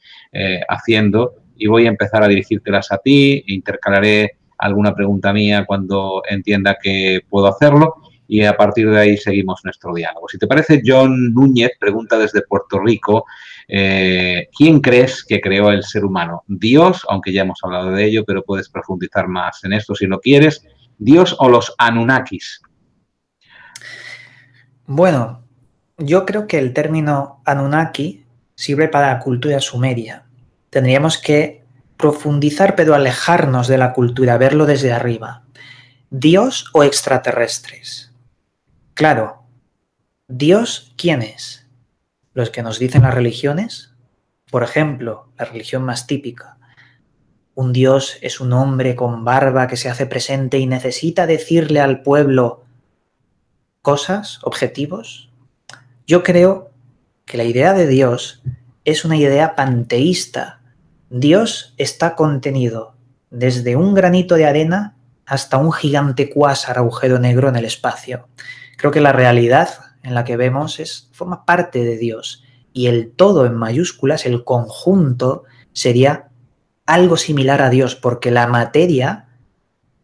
haciendo, y voy a empezar a dirigírtelas a ti, intercalaré alguna pregunta mía cuando entienda que puedo hacerlo y a partir de ahí seguimos nuestro diálogo. Si te parece, John Núñez pregunta desde Puerto Rico, ¿quién crees que creó el ser humano? ¿Dios? Aunque ya hemos hablado de ello, pero puedes profundizar más en esto si lo quieres. ¿Dios o los Anunnakis? Bueno, yo creo que el término Anunnaki sirve para la cultura sumeria. Tendríamos que profundizar, pero alejarnos de la cultura, verlo desde arriba. ¿Dios o extraterrestres? Claro, ¿Dios quién es? ¿Los que nos dicen las religiones? Por ejemplo, la religión más típica. Un Dios es un hombre con barba que se hace presente y necesita decirle al pueblo cosas, objetivos. Yo creo que la idea de Dios es una idea panteísta. Dios está contenido desde un granito de arena hasta un gigante cuásar agujero negro en el espacio. Creo que la realidad en la que vemos forma parte de Dios y el todo en mayúsculas, el conjunto, sería algo similar a Dios porque la materia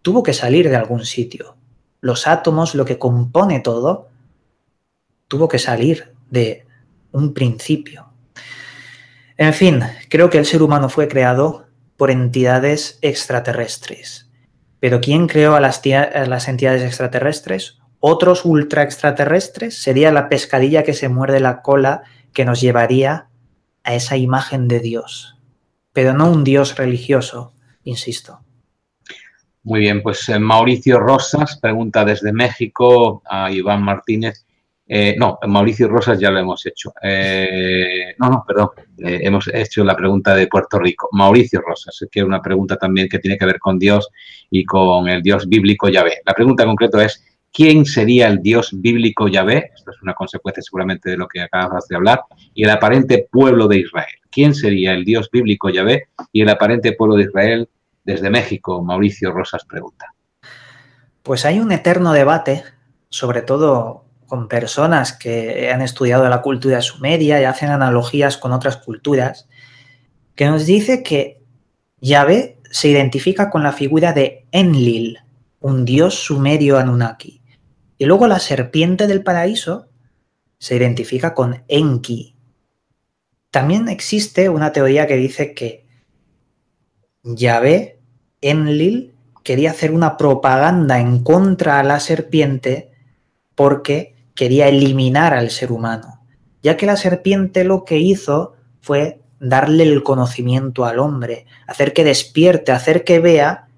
tuvo que salir de algún sitio. Los átomos, lo que compone todo, tuvo que salir de un principio. En fin, creo que el ser humano fue creado por entidades extraterrestres. ¿Pero quién creó a las entidades extraterrestres? Otros ultra extraterrestres. Sería la pescadilla que se muerde la cola que nos llevaría a esa imagen de Dios. Pero no un Dios religioso, insisto. Muy bien, pues Mauricio Rosas pregunta desde México a Iván Martínez, No, Mauricio Rosas ya lo hemos hecho. Perdón. Hemos hecho la pregunta de Puerto Rico. Mauricio Rosas, que es una pregunta también que tiene que ver con Dios y con el Dios bíblico Yahvé. La pregunta en concreto es, ¿quién sería el Dios bíblico Yahvé? Esto es una consecuencia seguramente de lo que acabas de hablar. Y el aparente pueblo de Israel. ¿Quién sería el Dios bíblico Yahvé y el aparente pueblo de Israel? Desde México, Mauricio Rosas pregunta. Pues hay un eterno debate, sobre todo con personas que han estudiado la cultura sumeria y hacen analogías con otras culturas, que nos dice que Yahvé se identifica con la figura de Enlil, un dios sumerio Anunnaki. Y luego la serpiente del paraíso se identifica con Enki. También existe una teoría que dice que Yahvé, Enlil, quería hacer una propaganda en contra a la serpiente porque quería eliminar al ser humano, ya que la serpiente lo que hizo fue darle el conocimiento al hombre, hacer que despierte, hacer que vea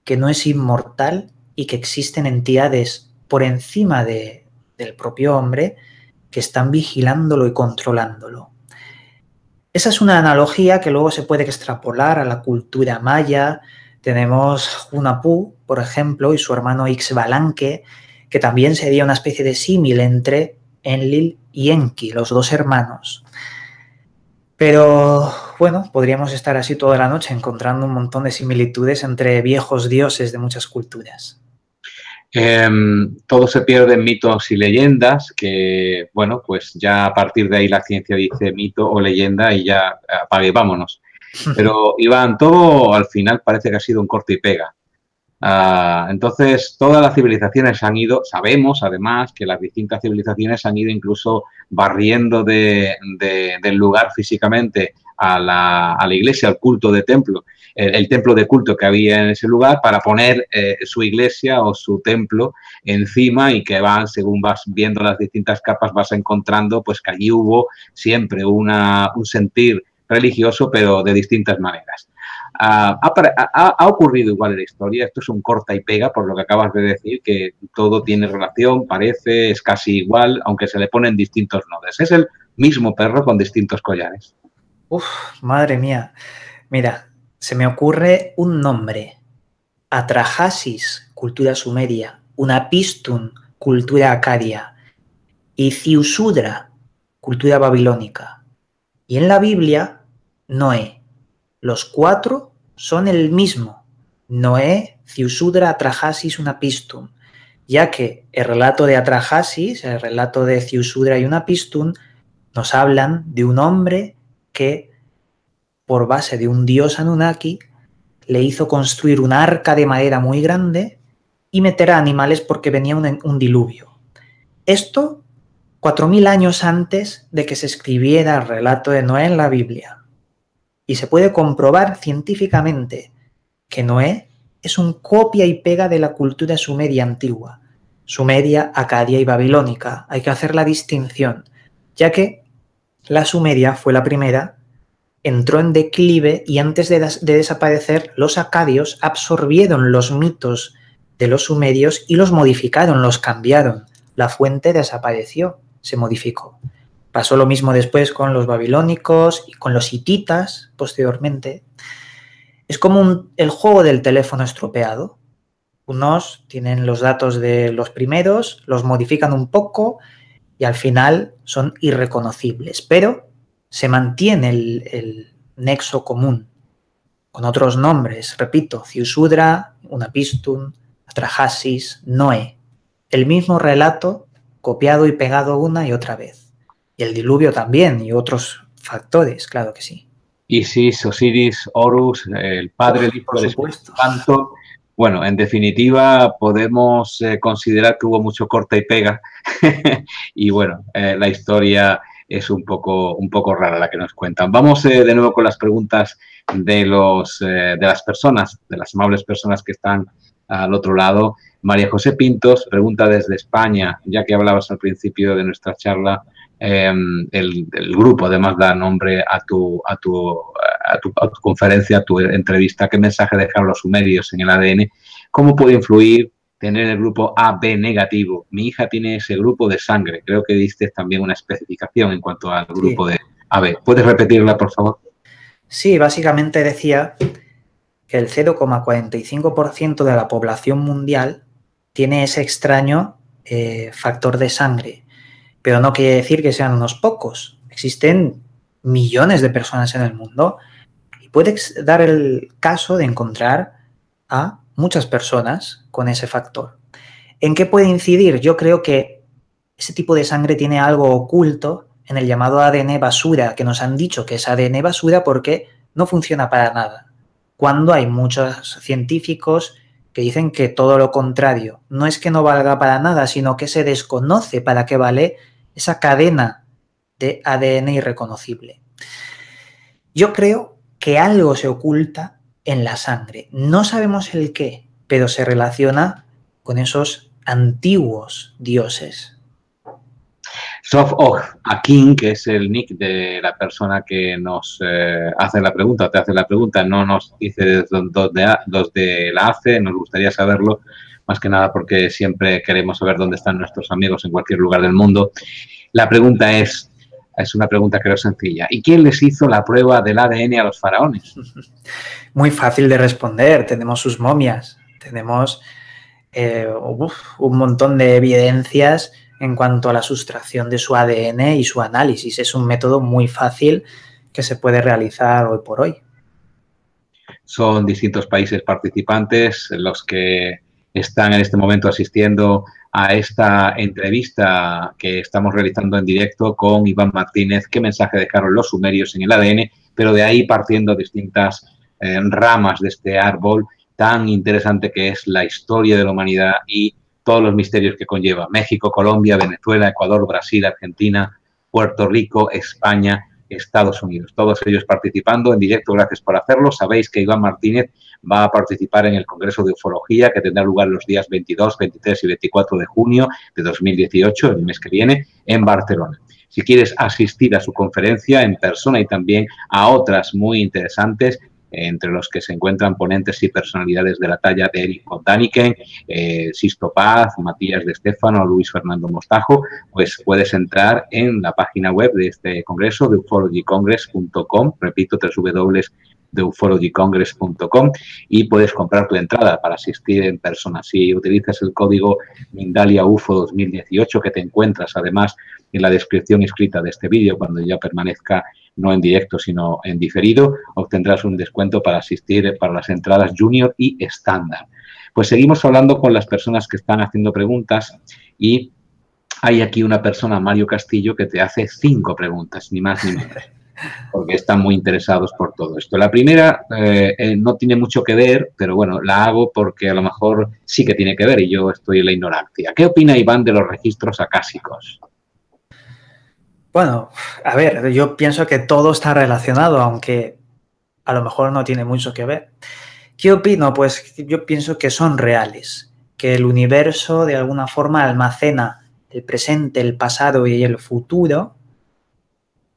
que no es inmortal y que existen entidades por encima del propio hombre que están vigilándolo y controlándolo. Esa es una analogía que luego se puede extrapolar a la cultura maya. Tenemos Hunahpu, por ejemplo, y su hermano Ixbalanque, que también sería una especie de símil entre Enlil y Enki, los dos hermanos. Pero bueno, podríamos estar así toda la noche encontrando un montón de similitudes entre viejos dioses de muchas culturas. Todo se pierde en mitos y leyendas, que, bueno, pues ya a partir de ahí la ciencia dice mito o leyenda y ya apague, vámonos. Pero, Iván, todo al final parece que ha sido un corte y pega. Entonces, todas las civilizaciones han ido, sabemos además que las distintas civilizaciones han ido incluso barriendo del lugar físicamente a la iglesia, al culto de templo, el templo de culto que había en ese lugar para poner su iglesia o su templo encima y que van, según vas viendo las distintas capas, vas encontrando pues que allí hubo siempre un sentir religioso, pero de distintas maneras. Ha ocurrido igual en la historia, esto es un corta y pega por lo que acabas de decir, que todo tiene relación, parece, es casi igual, aunque se le ponen distintos nombres. Es el mismo perro con distintos collares. Uf, madre mía. Mira, se me ocurre un nombre. Atrahasis, cultura sumeria. Unapistun, cultura acadia. Y Ziusudra, cultura babilónica. Y en la Biblia, Noé. Los cuatro son el mismo. Noé, Ziusudra, Atrahasis, Unapistun. Ya que el relato de Atrahasis, el relato de Ziusudra y Unapistun, nos hablan de un hombre que, por base de un dios Anunnaki, le hizo construir una arca de madera muy grande y meter a animales porque venía un diluvio. Esto 4000 años antes de que se escribiera el relato de Noé en la Biblia. Y se puede comprobar científicamente que Noé es un copia y pega de la cultura sumeria antigua, sumeria, acadia y babilónica. Hay que hacer la distinción, ya que la sumeria fue la primera, entró en declive y antes de desaparecer, los acadios absorbieron los mitos de los sumerios y los modificaron, los cambiaron. La fuente desapareció, se modificó. Pasó lo mismo después con los babilónicos y con los hititas posteriormente. Es como el juego del teléfono estropeado. Unos tienen los datos de los primeros, los modifican un poco y al final son irreconocibles, pero se mantiene el nexo común con otros nombres. Repito, Ziusudra, Unapistun, Atrahasis, Noé. El mismo relato copiado y pegado una y otra vez. Y el diluvio también, y otros factores, claro que sí. Isis, Osiris, Horus, el Padre, el Hijo, el Espíritu Santo. Bueno, en definitiva, podemos considerar que hubo mucho corta y pega. Y bueno, la historia es un poco rara la que nos cuentan. Vamos de nuevo con las preguntas de las personas, de las amables personas que están al otro lado. María José Pintos pregunta desde España, ya que hablabas al principio de nuestra charla, el grupo además da nombre a tu conferencia, a tu entrevista. ¿Qué mensaje dejaron los sumerios en el ADN? ¿Cómo puede influir tener el grupo AB negativo. Mi hija tiene ese grupo de sangre. Creo que diste también una especificación en cuanto al grupo de AB. ¿Puedes repetirla, por favor? Sí, básicamente decía que el 0,45% de la población mundial tiene ese extraño factor de sangre. Pero no quiere decir que sean unos pocos. Existen millones de personas en el mundo y puede dar el caso de encontrar a muchas personas con ese factor. ¿En qué puede incidir? Yo creo que ese tipo de sangre tiene algo oculto en el llamado ADN basura, que nos han dicho que es ADN basura porque no funciona para nada. Cuando hay muchos científicos que dicen que todo lo contrario, no es que no valga para nada, sino que se desconoce para qué vale esa cadena de ADN irreconocible. Yo creo que algo se oculta en la sangre. No sabemos el qué, pero se relaciona con esos antiguos dioses. Sof-Og Akin, que es el nick de la persona que nos hace la pregunta, te hace la pregunta, no nos dice dónde la hace, nos gustaría saberlo, más que nada porque siempre queremos saber dónde están nuestros amigos en cualquier lugar del mundo. La pregunta es una pregunta creo sencilla. ¿Y quién les hizo la prueba del ADN a los faraones? Muy fácil de responder, tenemos sus momias, tenemos un montón de evidencias en cuanto a la sustracción de su ADN y su análisis. Es un método muy fácil que se puede realizar hoy por hoy. Son distintos países participantes los que están en este momento asistiendo a esta entrevista que estamos realizando en directo con Iván Martínez. ¿Qué mensaje dejaron los sumerios en el ADN? Pero de ahí partiendo distintas ramas de este árbol tan interesante que es la historia de la humanidad y todos los misterios que conlleva. México, Colombia, Venezuela, Ecuador, Brasil, Argentina, Puerto Rico, España, Estados Unidos. Todos ellos participando en directo. Gracias por hacerlo. Sabéis que Iván Martínez va a participar en el Congreso de Ufología que tendrá lugar los días 22, 23 y 24 de junio de 2018, el mes que viene, en Barcelona. Si quieres asistir a su conferencia en persona y también a otras muy interesantes, entre los que se encuentran ponentes y personalidades de la talla de Eric von Däniken, Sisto Paz, Matías de Stefano, Luis Fernando Mostajo, pues puedes entrar en la página web de este congreso, de ufologycongress.com, repito, www.ufologycongress.com, y puedes comprar tu entrada para asistir en persona. Si utilizas el código Mindalia UFO 2018, que te encuentras además en la descripción escrita de este vídeo, cuando ya permanezca no en directo, sino en diferido, obtendrás un descuento para asistir para las entradas junior y estándar. Pues seguimos hablando con las personas que están haciendo preguntas y hay aquí una persona, Mario Castillo, que te hace 5 preguntas, ni más ni menos, porque están muy interesados por todo esto. La primera no tiene mucho que ver, pero bueno, la hago porque a lo mejor sí que tiene que ver y yo estoy en la ignorancia. ¿Qué opina Iván de los registros acásicos? Bueno, a ver, yo pienso que todo está relacionado, aunque a lo mejor no tiene mucho que ver. ¿Qué opino? Pues yo pienso que son reales, que el universo de alguna forma almacena el presente, el pasado y el futuro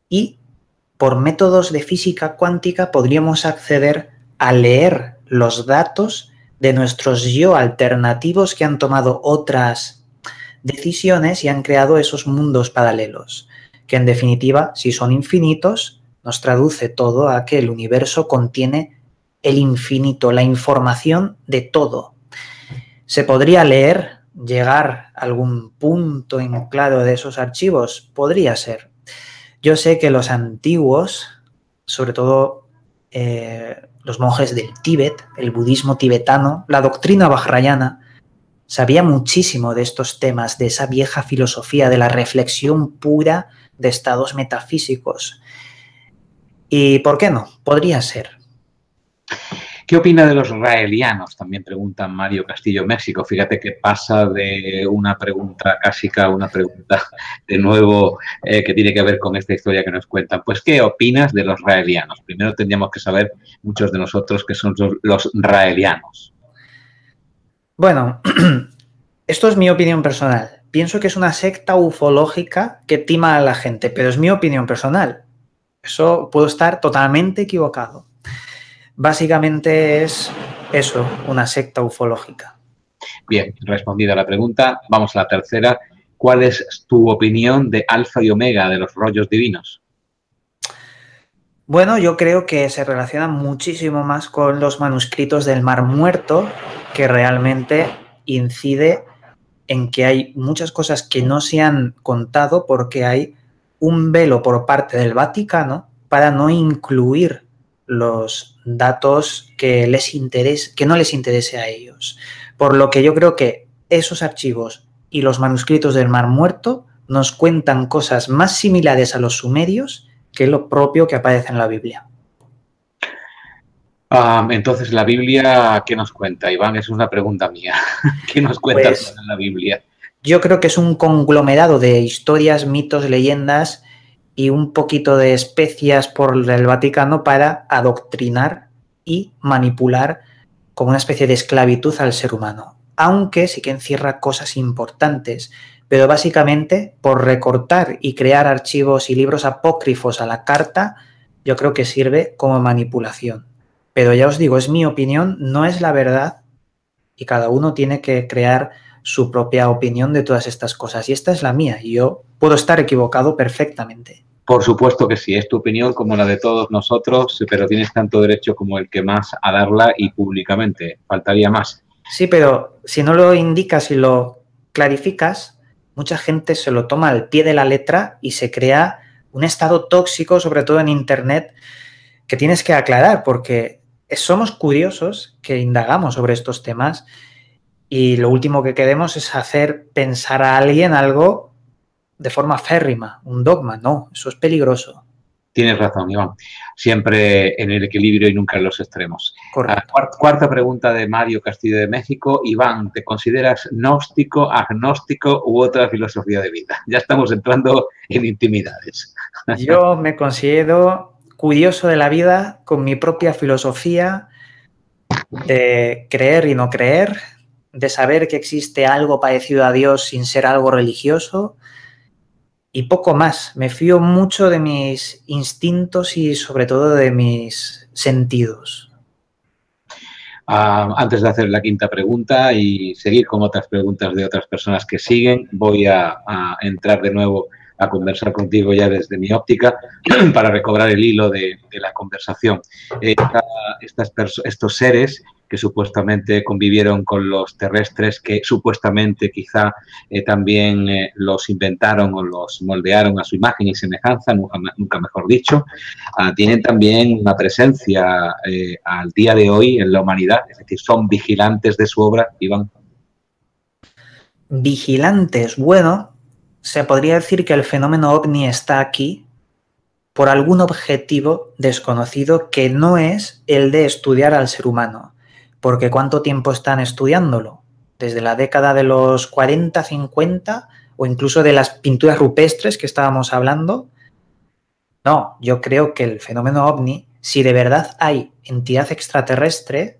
y por métodos de física cuántica podríamos acceder a leer los datos de nuestros yo alternativos que han tomado otras decisiones y han creado esos mundos paralelos, que en definitiva, si son infinitos, nos traduce todo a que el universo contiene el infinito, la información de todo. ¿Se podría leer, llegar a algún punto en claro de esos archivos? Podría ser. Yo sé que los antiguos, sobre todo los monjes del Tíbet, el budismo tibetano, la doctrina vajrayana, sabía muchísimo de estos temas, de esa vieja filosofía, de la reflexión pura de estados metafísicos. ¿Y por qué no? Podría ser. ¿Qué opina de los raelianos? También pregunta Mario Castillo, México. Fíjate que pasa de una pregunta cásica a una pregunta de nuevo que tiene que ver con esta historia que nos cuentan. Pues, ¿qué opinas de los raelianos? Primero tendríamos que saber muchos de nosotros qué son los raelianos. Bueno, esto es mi opinión personal. Pienso que es una secta ufológica que tima a la gente, pero es mi opinión personal. Eso puedo estar totalmente equivocado. Básicamente es eso, una secta ufológica. Bien, respondida la pregunta, vamos a la tercera. ¿Cuál es tu opinión de Alfa y Omega, de los rollos divinos? Bueno, yo creo que se relaciona muchísimo más con los manuscritos del Mar Muerto, que realmente incide en que hay muchas cosas que no se han contado porque hay un velo por parte del Vaticano para no incluir los datos que no les interese a ellos. Por lo que yo creo que esos archivos y los manuscritos del Mar Muerto nos cuentan cosas más similares a los sumerios que lo propio que aparece en la Biblia. Entonces, ¿la Biblia qué nos cuenta, Iván? Es una pregunta mía. ¿Qué nos cuenta Pues, en la Biblia? yo creo que es un conglomerado de historias, mitos, leyendas y un poquito de especias por el Vaticano para adoctrinar y manipular como una especie de esclavitud al ser humano. Aunque sí que encierra cosas importantes, pero básicamente por recortar y crear archivos y libros apócrifos a la carta, yo creo que sirve como manipulación. Pero ya os digo, es mi opinión, no es la verdad y cada uno tiene que crear su propia opinión de todas estas cosas. Y esta es la mía y yo puedo estar equivocado perfectamente. Por supuesto que sí, es tu opinión como la de todos nosotros, pero tienes tanto derecho como el que más a darla y públicamente. Faltaría más. Sí, pero si no lo indicas y lo clarificas, mucha gente se lo toma al pie de la letra y se crea un estado tóxico, sobre todo en Internet, que tienes que aclarar porque somos curiosos que indagamos sobre estos temas y lo último que queremos es hacer pensar a alguien algo de forma férrima, un dogma. No, eso es peligroso. Tienes razón, Iván. Siempre en el equilibrio y nunca en los extremos. Correcto. Cuarta pregunta de Mario Castillo de México. Iván, ¿te consideras gnóstico, agnóstico u otra filosofía de vida? Ya estamos entrando en intimidades. Yo me considero curioso de la vida con mi propia filosofía de creer y no creer, de saber que existe algo parecido a Dios sin ser algo religioso y poco más. Me fío mucho de mis instintos y sobre todo de mis sentidos. Antes de hacer la quinta pregunta y seguir con otras preguntas de otras personas que siguen, voy a entrar de nuevo a conversar contigo ya desde mi óptica para recobrar el hilo de la conversación. Estos seres que supuestamente convivieron con los terrestres, que supuestamente quizá también los inventaron o los moldearon a su imagen y semejanza, nunca mejor dicho, tienen también una presencia al día de hoy en la humanidad, es decir, son vigilantes de su obra, Iván. Vigilantes, bueno, se podría decir que el fenómeno ovni está aquí por algún objetivo desconocido que no es el de estudiar al ser humano. Porque ¿cuánto tiempo están estudiándolo? Desde la década de los 40, 50 o incluso de las pinturas rupestres que estábamos hablando. No, yo creo que el fenómeno ovni, si de verdad hay entidad extraterrestre,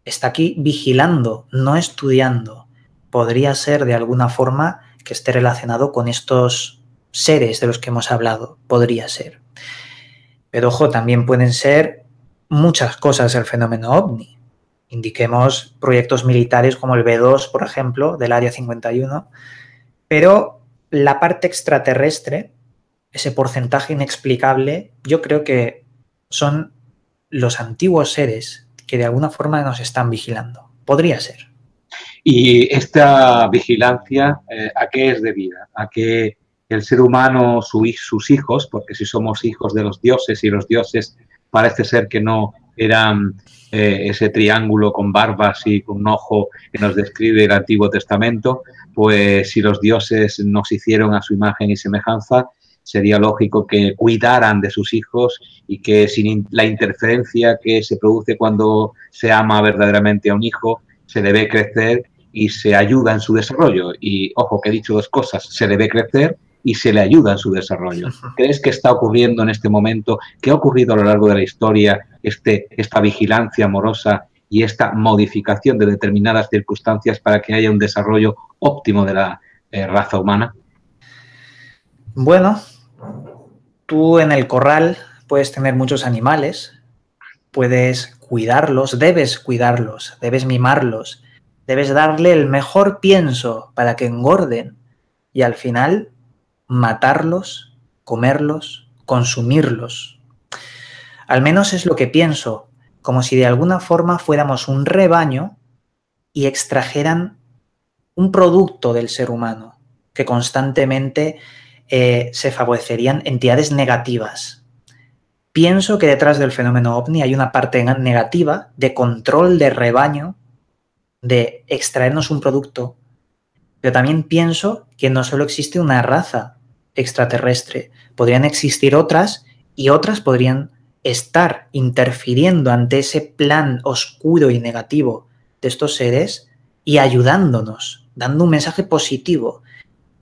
está aquí vigilando, no estudiando. Podría ser de alguna forma que esté relacionado con estos seres de los que hemos hablado. Podría ser. Pero ojo, también pueden ser muchas cosas el fenómeno ovni. Indiquemos proyectos militares como el B2, por ejemplo, del Área 51. Pero la parte extraterrestre, ese porcentaje inexplicable, yo creo que son los antiguos seres que de alguna forma nos están vigilando. Podría ser. Y esta vigilancia, ¿a qué es debida? ¿A que el ser humano, sus hijos, porque si somos hijos de los dioses y los dioses parece ser que no eran ese triángulo con barbas y con un ojo que nos describe el Antiguo Testamento, pues si los dioses nos hicieron a su imagen y semejanza, sería lógico que cuidaran de sus hijos y que sin la interferencia que se produce cuando se ama verdaderamente a un hijo, se le ve crecer y se ayuda en su desarrollo. Y ojo, que he dicho dos cosas, se le ve crecer y se le ayuda en su desarrollo. ¿Crees que está ocurriendo en este momento? ¿Qué ha ocurrido a lo largo de la historia esta vigilancia amorosa y esta modificación de determinadas circunstancias para que haya un desarrollo óptimo de la raza humana? Bueno, tú en el corral puedes tener muchos animales, puedes cuidarlos, debes mimarlos, debes darle el mejor pienso para que engorden y al final matarlos, comerlos, consumirlos. Al menos es lo que pienso, como si de alguna forma fuéramos un rebaño y extrajeran un producto del ser humano, que constantemente se favorecerían entidades negativas. Pienso que detrás del fenómeno OVNI hay una parte negativa de control de rebaño, de extraernos un producto, pero también pienso que no solo existe una raza extraterrestre, podrían existir otras y otras podrían estar interfiriendo ante ese plan oscuro y negativo de estos seres y ayudándonos, dando un mensaje positivo.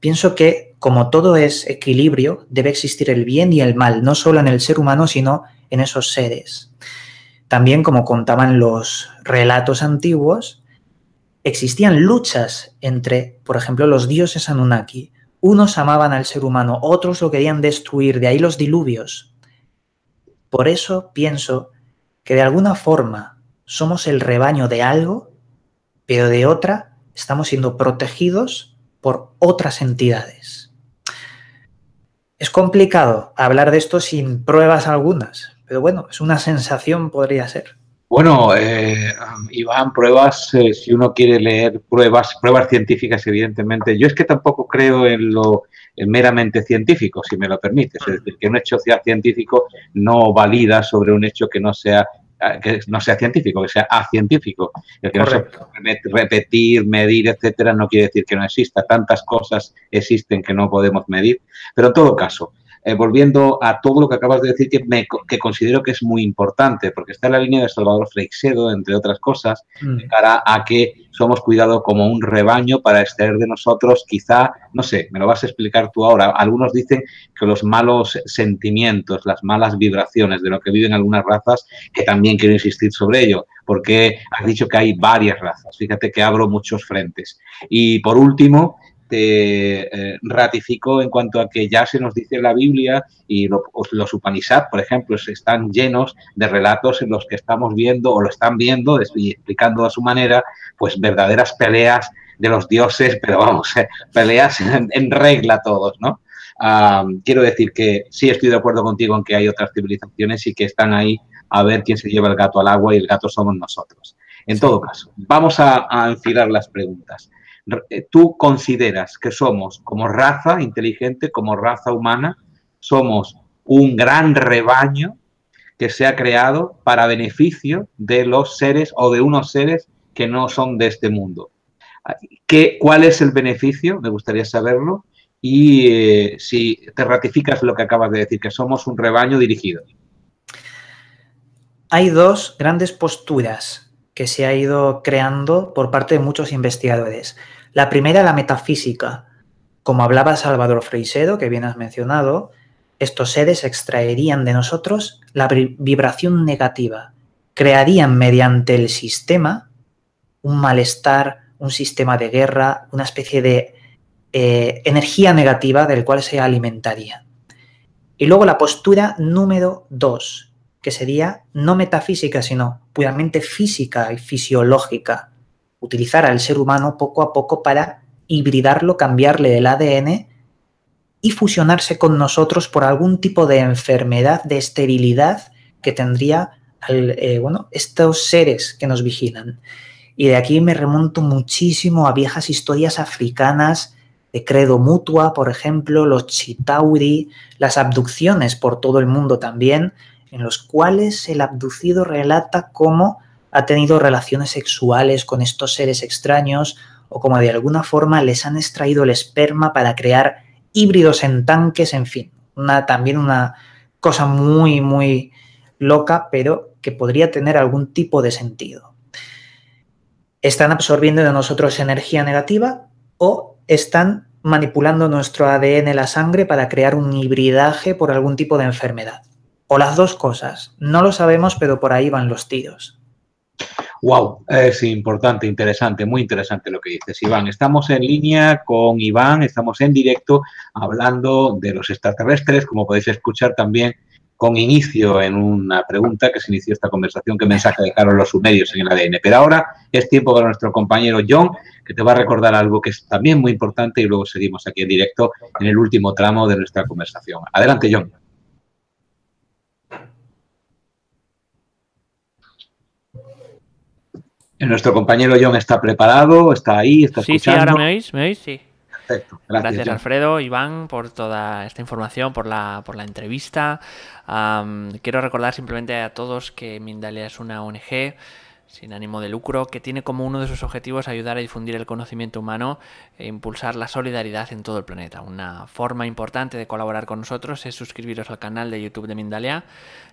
Pienso que, como todo es equilibrio, debe existir el bien y el mal, no solo en el ser humano, sino en esos seres. También, como contaban los relatos antiguos, existían luchas entre, por ejemplo, los dioses Anunnaki. Unos amaban al ser humano, otros lo querían destruir, de ahí los diluvios. Por eso pienso que de alguna forma somos el rebaño de algo, pero de otra estamos siendo protegidos por otras entidades. Es complicado hablar de esto sin pruebas algunas, pero bueno, es una sensación, podría ser. Bueno, Iván, pruebas, si uno quiere leer pruebas científicas, evidentemente. Yo es que tampoco creo en lo meramente científico, si me lo permites. Es decir, que un hecho científico no valida sobre un hecho que no sea científico, que sea acientífico. El que Correcto. no se puede repetir, medir, etcétera, no quiere decir que no exista. Tantas cosas existen que no podemos medir. Pero en todo caso, volviendo a todo lo que acabas de decir, que considero que es muy importante, porque está en la línea de Salvador Freixedo, entre otras cosas, de cara a que somos cuidados como un rebaño para extraer de nosotros, quizá, no sé, me lo vas a explicar tú ahora. Algunos dicen que los malos sentimientos, las malas vibraciones de lo que viven algunas razas, que también quiero insistir sobre ello, porque has dicho que hay varias razas. Fíjate que abro muchos frentes. Y por último, te ratifico en cuanto a que ya se nos dice en la Biblia y los Upanishad, por ejemplo, están llenos de relatos en los que estamos viendo o lo están viendo y explicando a su manera, pues verdaderas peleas de los dioses, pero vamos, peleas en regla todos, ¿no? Quiero decir que sí estoy de acuerdo contigo en que hay otras civilizaciones y que están ahí a ver quién se lleva el gato al agua y el gato somos nosotros. En todo caso, vamos a enfilar las preguntas. ¿Tú consideras que somos, como raza inteligente, como raza humana, somos un gran rebaño que se ha creado para beneficio de los seres o de unos seres que no son de este mundo? ¿Cuál es el beneficio? Me gustaría saberlo. Y si te ratificas lo que acabas de decir, que somos un rebaño dirigido. Hay dos grandes posturas que se ha ido creando por parte de muchos investigadores. La primera, la metafísica. Como hablaba Salvador Freixedo, que bien has mencionado, estos seres extraerían de nosotros la vibración negativa, crearían mediante el sistema un malestar, un sistema de guerra, una especie de energía negativa del cual se alimentarían. Y luego la postura número 2, que sería no metafísica, sino puramente física y fisiológica. Utilizar al ser humano poco a poco para hibridarlo, cambiarle el ADN y fusionarse con nosotros por algún tipo de enfermedad, de esterilidad que tendría estos seres que nos vigilan. Y de aquí me remonto muchísimo a viejas historias africanas de credo mutua, por ejemplo, los chitauri, las abducciones por todo el mundo también, en los cuales el abducido relata cómo ha tenido relaciones sexuales con estos seres extraños o como de alguna forma les han extraído el esperma para crear híbridos en tanques, en fin. También una cosa muy, muy loca, pero que podría tener algún tipo de sentido. ¿Están absorbiendo de nosotros energía negativa o están manipulando nuestro ADN en la sangre para crear un hibridaje por algún tipo de enfermedad? O las dos cosas. No lo sabemos, pero por ahí van los tiros. Wow, es importante, interesante, muy interesante lo que dices, Iván. Estamos en línea con Iván, estamos en directo hablando de los extraterrestres, como podéis escuchar también con inicio en una pregunta que se inició esta conversación, qué mensaje dejaron los sumerios en el ADN. Pero ahora es tiempo para nuestro compañero John, que te va a recordar algo que es también muy importante y luego seguimos aquí en directo en el último tramo de nuestra conversación. Adelante, John. Nuestro compañero John está preparado, está ahí, está escuchando. Sí, ahora me oís, Sí. Perfecto, Gracias John. Alfredo, Iván, por toda esta información, por la entrevista. Quiero recordar simplemente a todos que Mindalia es una ONG sin ánimo de lucro que tiene como uno de sus objetivos ayudar a difundir el conocimiento humano e impulsar la solidaridad en todo el planeta. Una forma importante de colaborar con nosotros es suscribiros al canal de YouTube de Mindalia,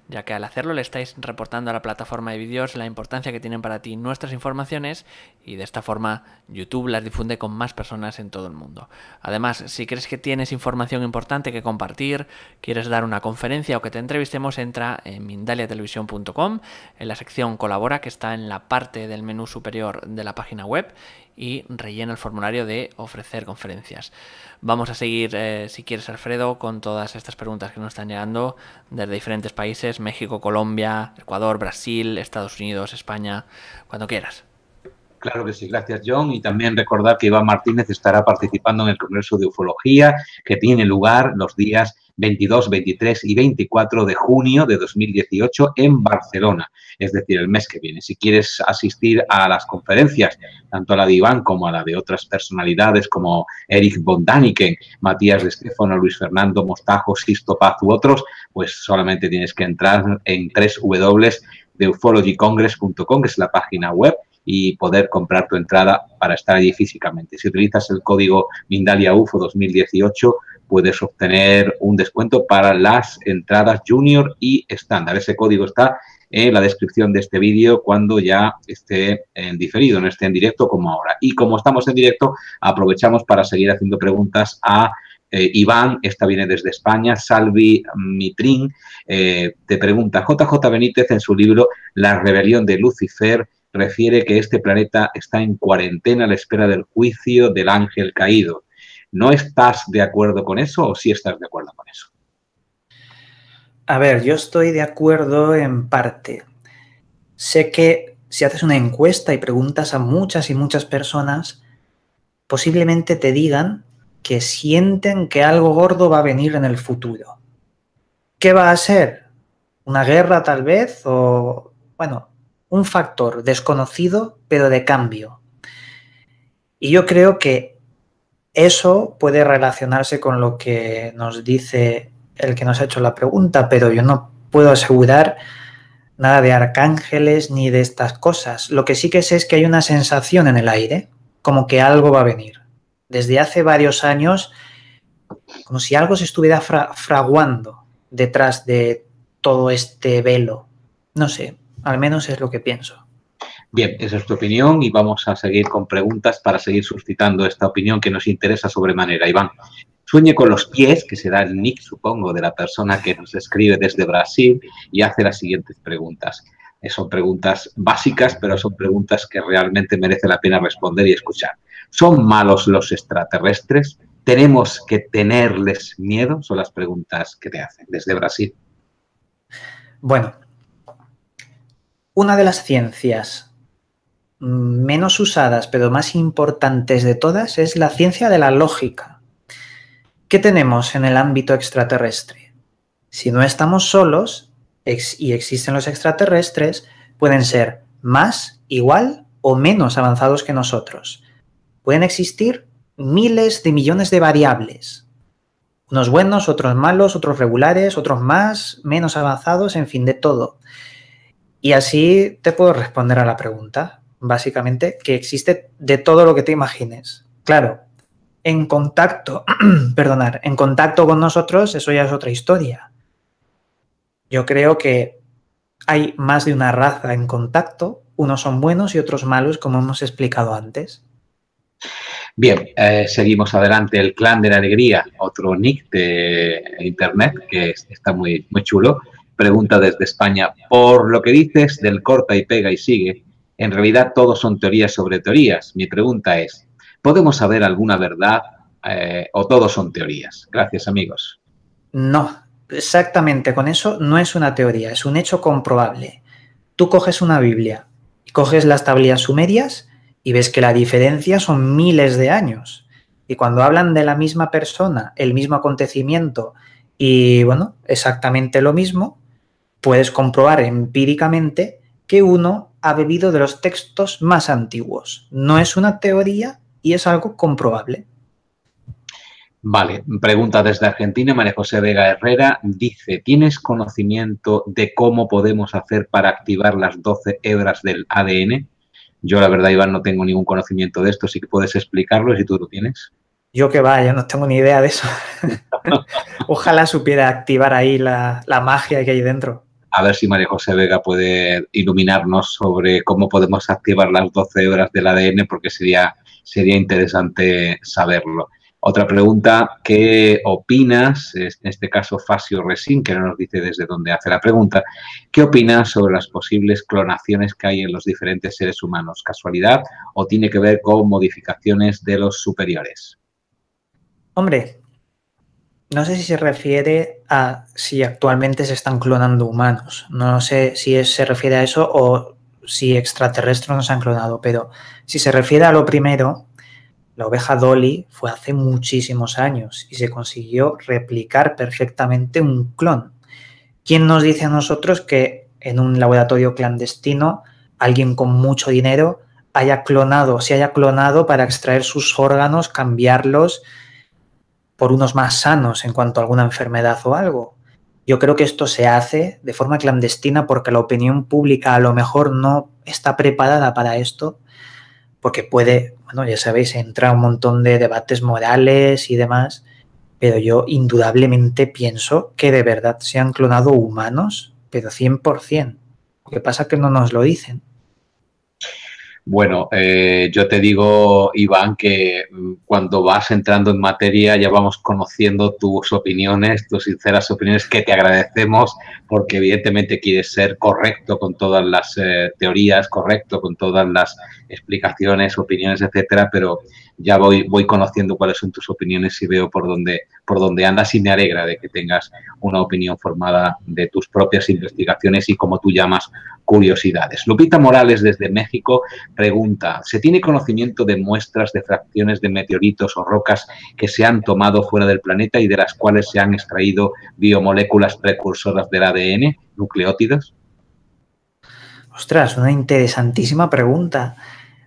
ya que al hacerlo le estáis reportando a la plataforma de vídeos la importancia que tienen para ti nuestras informaciones y de esta forma YouTube las difunde con más personas en todo el mundo. Además, si crees que tienes información importante que compartir, quieres dar una conferencia o que te entrevistemos, entra en mindaliatelevisión.com en la sección Colabora, que está en la parte del menú superior de la página web, y rellena el formulario de ofrecer conferencias. Vamos a seguir, si quieres, Alfredo, con todas estas preguntas que nos están llegando desde diferentes países: México, Colombia, Ecuador, Brasil, Estados Unidos, España, cuando quieras. Claro que sí, gracias John. Y también recordar que Iván Martínez estará participando en el Congreso de Ufología que tiene lugar los días 22, 23 y 24 de junio de 2018 en Barcelona, es decir, el mes que viene. Si quieres asistir a las conferencias, tanto a la de Iván como a la de otras personalidades como Eric von Daniken, Matías de Stefano, Luis Fernando Mostajo, Sisto Paz u otros, pues solamente tienes que entrar en www.ufologycongress.com, que es la página web, y poder comprar tu entrada para estar allí físicamente. Si utilizas el código Mindalia UFO 2018, puedes obtener un descuento para las entradas Junior y estándar. Ese código está en la descripción de este vídeo cuando ya esté en diferido, no esté en directo como ahora. Y como estamos en directo, aprovechamos para seguir haciendo preguntas a Iván. Esta viene desde España. Salvi Mitrin te pregunta: JJ Benítez, en su libro La rebelión de Lucifer, refiere que este planeta está en cuarentena a la espera del juicio del ángel caído. ¿No estás de acuerdo con eso o sí estás de acuerdo con eso? A ver, yo estoy de acuerdo en parte. Sé que si haces una encuesta y preguntas a muchas y muchas personas, posiblemente te digan que sienten que algo gordo va a venir en el futuro. ¿Qué va a ser? ¿Una guerra tal vez? O, bueno, un factor desconocido, pero de cambio. Y yo creo que eso puede relacionarse con lo que nos dice el que nos ha hecho la pregunta, pero yo no puedo asegurar nada de arcángeles ni de estas cosas. Lo que sí que sé es que hay una sensación en el aire, como que algo va a venir. Desde hace varios años, como si algo se estuviera fraguando detrás de todo este velo. No sé, al menos es lo que pienso. Bien, esa es tu opinión y vamos a seguir con preguntas para seguir suscitando esta opinión que nos interesa sobremanera. Iván, sueñe con los pies, que será el nick, supongo, de la persona que nos escribe desde Brasil y hace las siguientes preguntas. Son preguntas básicas, pero son preguntas que realmente merece la pena responder y escuchar. ¿Son malos los extraterrestres? ¿Tenemos que tenerles miedo? Son las preguntas que te hacen desde Brasil. Bueno, una de las ciencias menos usadas pero más importantes de todas es la ciencia de la lógica. ¿Qué tenemos en el ámbito extraterrestre? Si no estamos solos y existen los extraterrestres, pueden ser más, igual o menos avanzados que nosotros. Pueden existir miles de millones de variables. Unos buenos, otros malos, otros regulares, otros más, menos avanzados, en fin, de todo. Y así te puedo responder a la pregunta. Básicamente, que existe de todo lo que te imagines. Claro, en contacto, en contacto con nosotros, eso ya es otra historia. Yo creo que hay más de una raza en contacto. Unos son buenos y otros malos, como hemos explicado antes. Bien, seguimos adelante. El Clan de la Alegría, otro nick de internet que está muy, muy chulo. Pregunta desde España: por lo que dices del corta y pega y sigue, en realidad todos son teorías sobre teorías. Mi pregunta es: ¿podemos saber alguna verdad o todos son teorías? Gracias, amigos. No, exactamente con eso no es una teoría, es un hecho comprobable. Tú coges una Biblia y coges las tablillas sumerias y ves que la diferencia son miles de años. Y cuando hablan de la misma persona, el mismo acontecimiento y, bueno, exactamente lo mismo, puedes comprobar empíricamente que uno ha bebido de los textos más antiguos. No es una teoría y es algo comprobable. Vale, pregunta desde Argentina, María José Vega Herrera dice, ¿tienes conocimiento de cómo podemos hacer para activar las 12 hebras del ADN? Yo, la verdad, Iván, no tengo ningún conocimiento de esto, sí que puedes explicarlo si tú lo tienes. Yo que vaya, no tengo ni idea de eso. Ojalá supiera activar ahí la magia que hay dentro. A ver si María José Vega puede iluminarnos sobre cómo podemos activar las 12 hebras del ADN, porque sería interesante saberlo. Otra pregunta, ¿qué opinas? En este caso, Fasio Resín, que no nos dice desde dónde hace la pregunta. ¿Qué opinas sobre las posibles clonaciones que hay en los diferentes seres humanos? ¿Casualidad o tiene que ver con modificaciones de los superiores? Hombre, no sé si se refiere a si actualmente se están clonando humanos. No sé si se refiere a eso o si extraterrestres nos han clonado, pero si se refiere a lo primero, la oveja Dolly fue hace muchísimos años y se consiguió replicar perfectamente un clon. ¿Quién nos dice a nosotros que en un laboratorio clandestino alguien con mucho dinero se haya clonado para extraer sus órganos, cambiarlos por unos más sanos en cuanto a alguna enfermedad o algo? Yo creo que esto se hace de forma clandestina porque la opinión pública a lo mejor no está preparada para esto, porque puede, bueno, ya sabéis, entra un montón de debates morales y demás, pero yo indudablemente pienso que de verdad se han clonado humanos, pero 100%. Lo que pasa es que no nos lo dicen. Bueno, yo te digo, Iván, que cuando vas entrando en materia ya vamos conociendo tus opiniones, tus sinceras opiniones, que te agradecemos porque evidentemente quieres ser correcto con todas las teorías, correcto con todas las explicaciones, opiniones, etcétera, pero ya voy conociendo cuáles son tus opiniones y veo por dónde andas y me alegra de que tengas una opinión formada de tus propias investigaciones y, como tú llamas, curiosidades. Lupita Morales desde México pregunta, ¿se tiene conocimiento de muestras de fracciones de meteoritos o rocas que se han tomado fuera del planeta y de las cuales se han extraído biomoléculas precursoras del ADN, nucleótidos? Ostras, una interesantísima pregunta.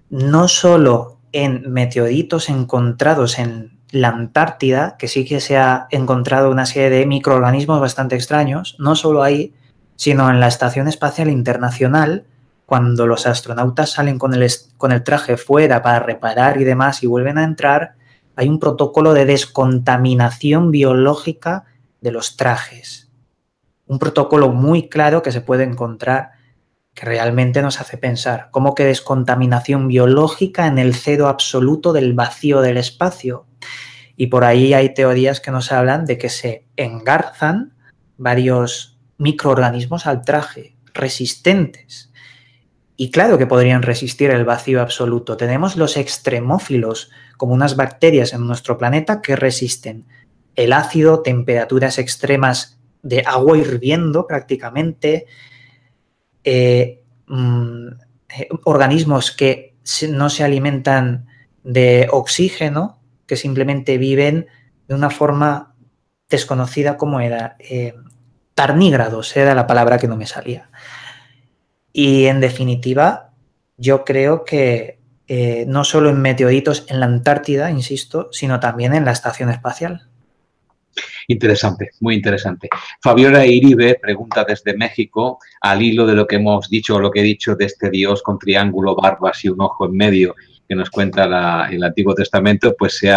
No solo en meteoritos encontrados en la Antártida, que sí que se ha encontrado una serie de microorganismos bastante extraños, no solo ahí, sino en la Estación Espacial Internacional, cuando los astronautas salen con el traje fuera para reparar y demás y vuelven a entrar, hay un protocolo de descontaminación biológica de los trajes. Un protocolo muy claro que se puede encontrar, que realmente nos hace pensar cómo que descontaminación biológica en el cero absoluto del vacío del espacio. Y por ahí hay teorías que nos hablan de que se engarzan varios microorganismos al traje, resistentes. Y claro que podrían resistir el vacío absoluto. Tenemos los extremófilos, como unas bacterias en nuestro planeta que resisten el ácido, temperaturas extremas de agua hirviendo prácticamente, organismos que no se alimentan de oxígeno, que simplemente viven de una forma desconocida, como era, tarnígrados, era la palabra que no me salía. Y en definitiva, yo creo que no solo en meteoritos en la Antártida, insisto, sino también en la Estación Espacial. Interesante, muy interesante. Fabiola Iribe pregunta desde México, al hilo de lo que hemos dicho o lo que he dicho de este Dios con triángulo, barbas y un ojo en medio que nos cuenta el Antiguo Testamento, pues se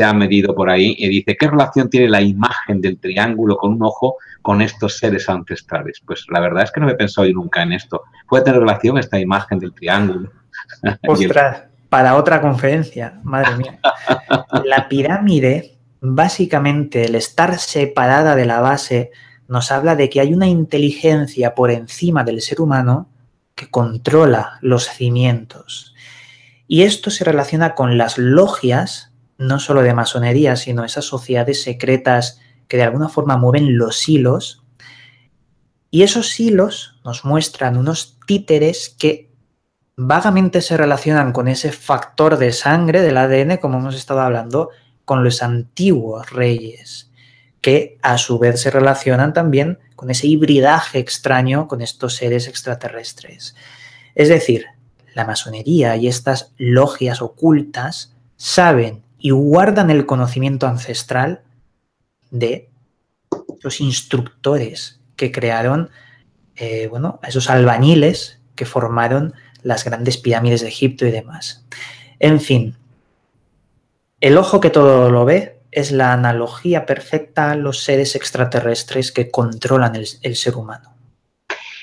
ha medido por ahí y dice, ¿qué relación tiene la imagen del triángulo con un ojo con estos seres ancestrales? Pues la verdad es que no he pensado yo nunca en esto. ¿Puede tener relación esta imagen del triángulo? Ostras, para otra conferencia, madre mía. La pirámide, básicamente, el estar separada de la base, nos habla de que hay una inteligencia por encima del ser humano que controla los cimientos. Y esto se relaciona con las logias, no solo de masonería, sino esas sociedades secretas que de alguna forma mueven los hilos, y esos hilos nos muestran unos títeres que vagamente se relacionan con ese factor de sangre del ADN, como hemos estado hablando, con los antiguos reyes, que a su vez se relacionan también con ese hibridaje extraño con estos seres extraterrestres. Es decir, la masonería y estas logias ocultas saben y guardan el conocimiento ancestral de los instructores que crearon, a esos albañiles que formaron las grandes pirámides de Egipto y demás. En fin, el ojo que todo lo ve es la analogía perfecta a los seres extraterrestres que controlan el ser humano.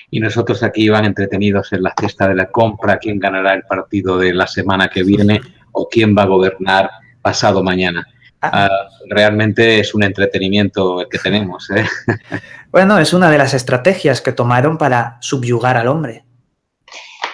Y nosotros aquí van entretenidos en la cesta de la compra, quién ganará el partido de la semana que viene o quién va a gobernar pasado mañana. Realmente es un entretenimiento el que tenemos, ¿eh? Bueno, es una de las estrategias que tomaron para subyugar al hombre.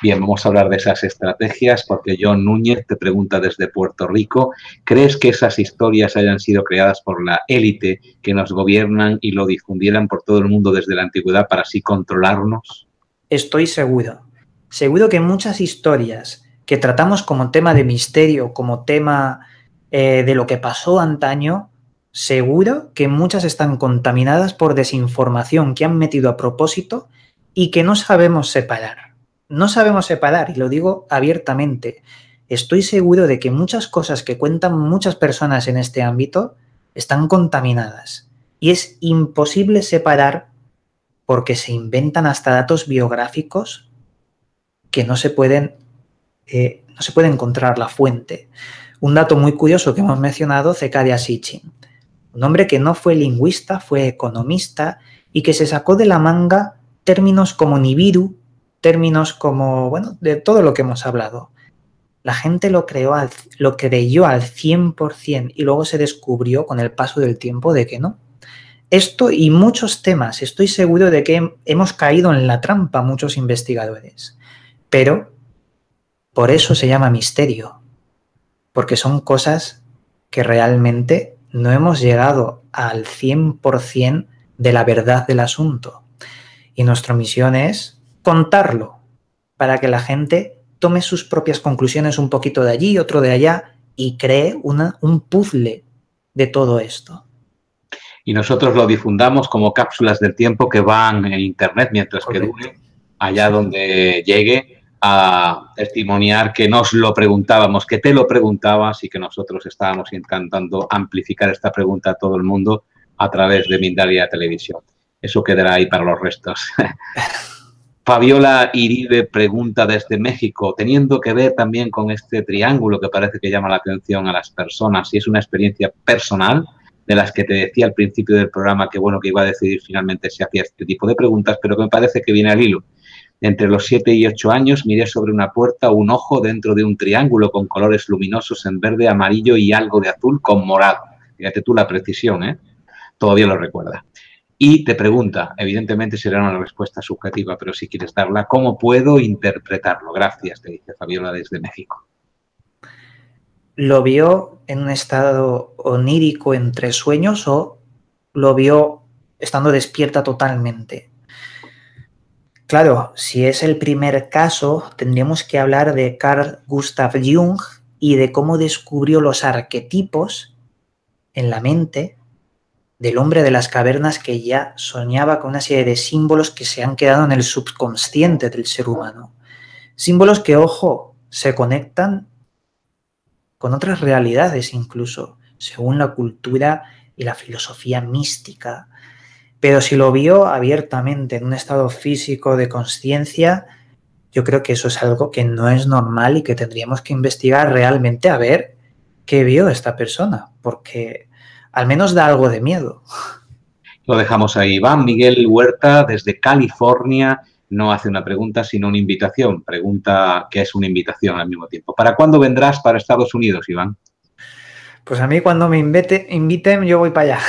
Bien, vamos a hablar de esas estrategias porque John Núñez te pregunta desde Puerto Rico, ¿crees que esas historias hayan sido creadas por la élite que nos gobiernan y lo difundieran por todo el mundo desde la antigüedad para así controlarnos? Estoy seguro. Seguro que muchas historias que tratamos como tema de misterio, como tema de lo que pasó antaño, seguro que muchas están contaminadas por desinformación que han metido a propósito y que no sabemos separar. No sabemos separar, y lo digo abiertamente. Estoy seguro de que muchas cosas que cuentan muchas personas en este ámbito están contaminadas. Y es imposible separar porque se inventan hasta datos biográficos que no se puede encontrar la fuente. Un dato muy curioso que hemos mencionado, Zecharia Sitchin. Un hombre que no fue lingüista, fue economista y que se sacó de la manga términos como Nibiru, términos como, de todo lo que hemos hablado. La gente lo creyó al 100% y luego se descubrió con el paso del tiempo de que no. Esto y muchos temas, estoy seguro de que hemos caído en la trampa muchos investigadores. Pero por eso se llama misterio, porque son cosas que realmente no hemos llegado al 100% de la verdad del asunto. Y nuestra misión es contarlo para que la gente tome sus propias conclusiones, un poquito de allí, otro de allá, y cree un puzzle de todo esto. Y nosotros lo difundamos como cápsulas del tiempo que van en internet mientras Correcto. Que dure, allá donde llegue, a testimoniar que nos lo preguntábamos, que te lo preguntabas y que nosotros estábamos intentando amplificar esta pregunta a todo el mundo a través de Mindalia Televisión. Eso quedará ahí para los restos. Fabiola Iribe pregunta desde México, teniendo que ver también con este triángulo que parece que llama la atención a las personas, y es una experiencia personal de las que te decía al principio del programa que bueno que iba a decidir finalmente si hacía este tipo de preguntas, pero que me parece que viene al hilo. Entre los 7 y 8 años miré sobre una puerta un ojo dentro de un triángulo con colores luminosos en verde, amarillo y algo de azul con morado. Fíjate tú la precisión, ¿eh? Todavía lo recuerda. Y te pregunta, evidentemente será una respuesta subjetiva, pero si quieres darla, ¿cómo puedo interpretarlo? Gracias, te dice Fabiola desde México. ¿Lo vio en un estado onírico entre sueños o lo vio estando despierta totalmente? Claro, si es el primer caso, tendríamos que hablar de Carl Gustav Jung y de cómo descubrió los arquetipos en la mente del hombre de las cavernas que ya soñaba con una serie de símbolos que se han quedado en el subconsciente del ser humano. Símbolos que, ojo, se conectan con otras realidades incluso, según la cultura y la filosofía mística. Pero si lo vio abiertamente en un estado físico de consciencia, yo creo que eso es algo que no es normal y que tendríamos que investigar realmente a ver qué vio esta persona, porque al menos da algo de miedo. Lo dejamos ahí. Iván Miguel Huerta, desde California, no hace una pregunta, sino una invitación. Pregunta que es una invitación al mismo tiempo. ¿Para cuándo vendrás para Estados Unidos, Iván? Pues a mí cuando me inviten, yo voy para allá.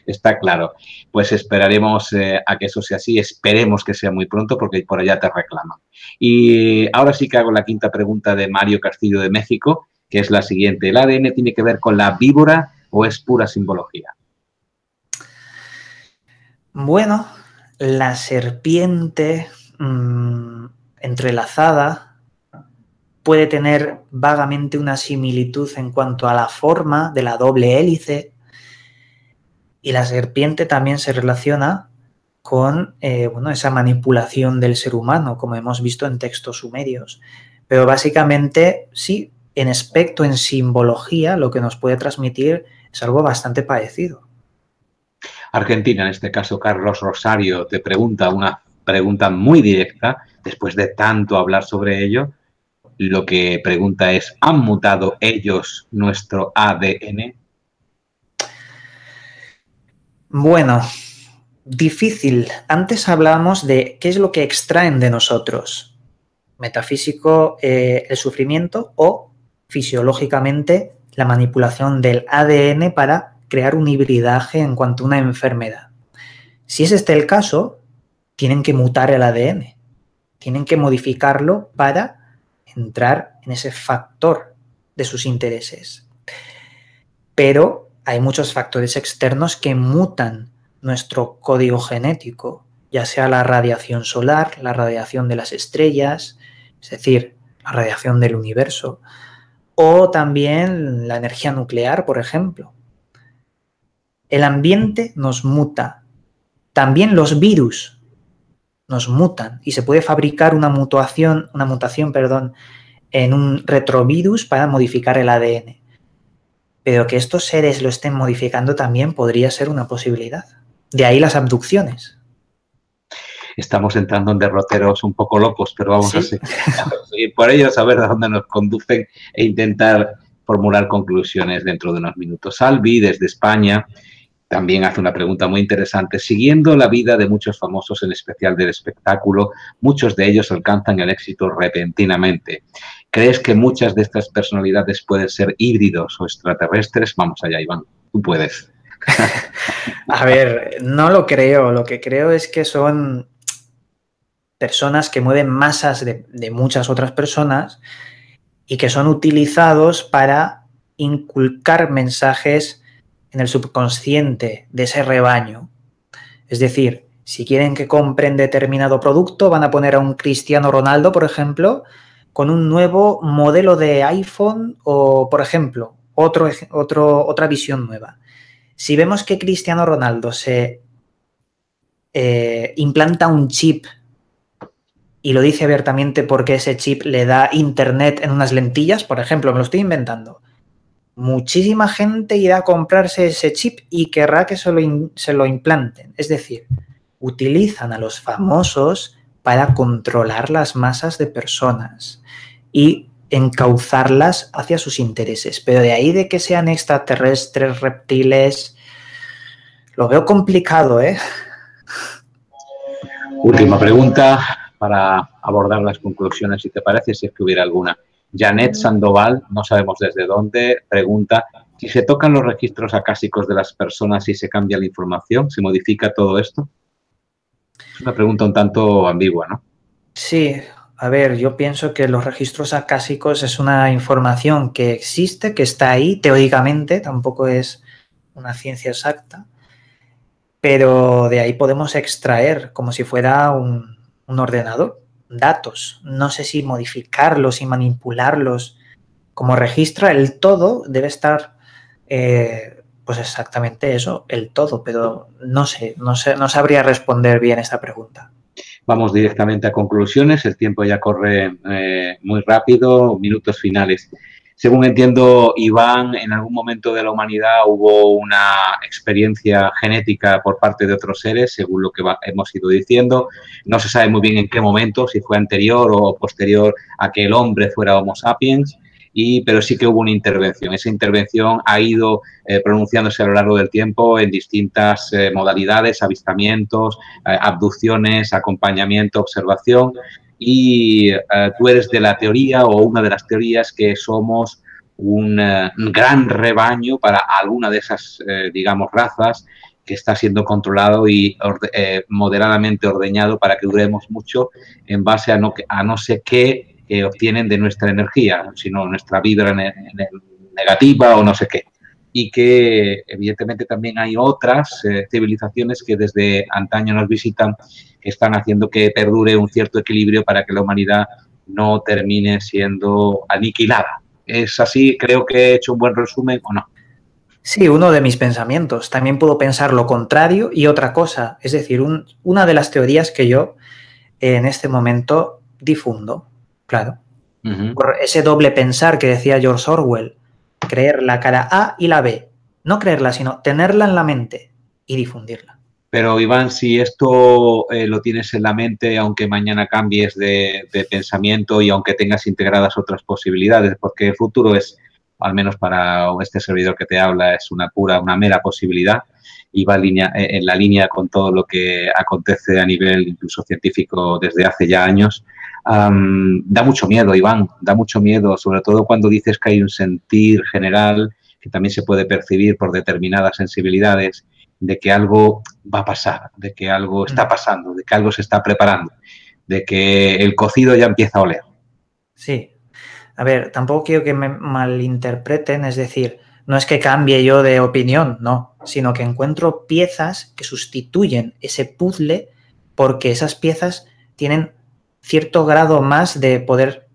Está claro. Pues esperaremos a que eso sea así. Esperemos que sea muy pronto porque por allá te reclaman. Y ahora sí que hago la quinta pregunta de Mario Castillo de México, que es la siguiente. ¿El ADN tiene que ver con la víbora o es pura simbología? Bueno, la serpiente entrelazada puede tener vagamente una similitud en cuanto a la forma de la doble hélice, y la serpiente también se relaciona con esa manipulación del ser humano, como hemos visto en textos sumerios. Pero básicamente, sí, en aspecto, en simbología, lo que nos puede transmitir es algo bastante parecido. Argentina, en este caso Carlos Rosario, te pregunta una pregunta muy directa, después de tanto hablar sobre ello. Lo que pregunta es, ¿han mutado ellos nuestro ADN? Bueno, difícil. Antes hablábamos de qué es lo que extraen de nosotros. Metafísico, el sufrimiento, o fisiológicamente la manipulación del ADN para crear un hibridaje en cuanto a una enfermedad. Si es este el caso, tienen que mutar el ADN, tienen que modificarlo para entrar en ese factor de sus intereses. Pero hay muchos factores externos que mutan nuestro código genético, ya sea la radiación solar, la radiación de las estrellas, es decir, la radiación del universo, o también la energía nuclear, por ejemplo. El ambiente nos muta. También los virus nos mutan y se puede fabricar una mutación, en un retrovirus para modificar el ADN. Pero que estos seres lo estén modificando también podría ser una posibilidad. De ahí las abducciones. Estamos entrando en derroteros un poco locos, pero vamos ¿Sí? a seguir por ello, saber a dónde nos conducen e intentar formular conclusiones dentro de unos minutos. Salvi, desde España, también hace una pregunta muy interesante. Siguiendo la vida de muchos famosos, en especial del espectáculo, muchos de ellos alcanzan el éxito repentinamente. ¿Crees que muchas de estas personalidades pueden ser híbridos o extraterrestres? Vamos allá, Iván. Tú puedes. A ver, no lo creo. Lo que creo es que son personas que mueven masas de muchas otras personas y que son utilizados para inculcar mensajes en el subconsciente de ese rebaño. Es decir, si quieren que compren determinado producto, van a poner a un Cristiano Ronaldo, por ejemplo, con un nuevo modelo de iPhone o, por ejemplo, otra visión nueva. Si vemos que Cristiano Ronaldo se implanta un chip y lo dice abiertamente porque ese chip le da internet en unas lentillas, por ejemplo, me lo estoy inventando, muchísima gente irá a comprarse ese chip y querrá que se lo implanten. Es decir, utilizan a los famosos para controlar las masas de personas y encauzarlas hacia sus intereses. Pero de ahí de que sean extraterrestres, reptiles, lo veo complicado, ¿eh? Última pregunta para abordar las conclusiones, si te parece, si es que hubiera alguna. Janet Sandoval, no sabemos desde dónde, pregunta, si se tocan los registros acásicos de las personas y se cambia la información, ¿se modifica todo esto? Es una pregunta un tanto ambigua, ¿no? Sí, a ver, yo pienso que los registros acásicos es una información que existe, que está ahí teóricamente, tampoco es una ciencia exacta, pero de ahí podemos extraer, como si fuera un ordenador, datos. No sé si modificarlos y manipularlos. Como registra el todo, debe estar, pues exactamente eso, el todo, pero no sabría responder bien esta pregunta. Vamos directamente a conclusiones, el tiempo ya corre muy rápido, minutos finales. Según entiendo, Iván, en algún momento de la humanidad hubo una experiencia genética por parte de otros seres, según lo que hemos ido diciendo. No se sabe muy bien en qué momento, si fue anterior o posterior a que el hombre fuera Homo sapiens, pero sí que hubo una intervención. Esa intervención ha ido pronunciándose a lo largo del tiempo en distintas modalidades, avistamientos, abducciones, acompañamiento, observación. Y tú eres de la teoría o una de las teorías que somos un gran rebaño para alguna de esas, digamos, razas que está siendo controlado y moderadamente ordeñado para que duremos mucho en base a no sé qué obtienen de nuestra energía, sino nuestra vibra negativa o no sé qué. y que evidentemente también hay otras civilizaciones que desde antaño nos visitan, que están haciendo que perdure un cierto equilibrio para que la humanidad no termine siendo aniquilada. ¿Es así? Creo que he hecho un buen resumen, ¿o no? Sí, uno de mis pensamientos. También puedo pensar lo contrario y otra cosa. Es decir, una de las teorías que yo en este momento difundo, claro. Por ese doble pensar que decía George Orwell, creer la cara A y la B. No creerla, sino tenerla en la mente y difundirla. Pero Iván, si esto lo tienes en la mente, aunque mañana cambies de pensamiento y aunque tengas integradas otras posibilidades, porque el futuro es, al menos para este servidor que te habla, es una mera posibilidad y va en la línea con todo lo que acontece a nivel incluso científico desde hace ya años. Da mucho miedo, Iván, da mucho miedo, sobre todo cuando dices que hay un sentir general que también se puede percibir por determinadas sensibilidades, de que algo va a pasar, de que algo está pasando, de que algo se está preparando, de que el cocido ya empieza a oler. Sí. A ver, tampoco quiero que me malinterpreten, es decir, no es que cambie yo de opinión, no, sino que encuentro piezas que sustituyen ese puzzle porque esas piezas tienen cierto grado más de poder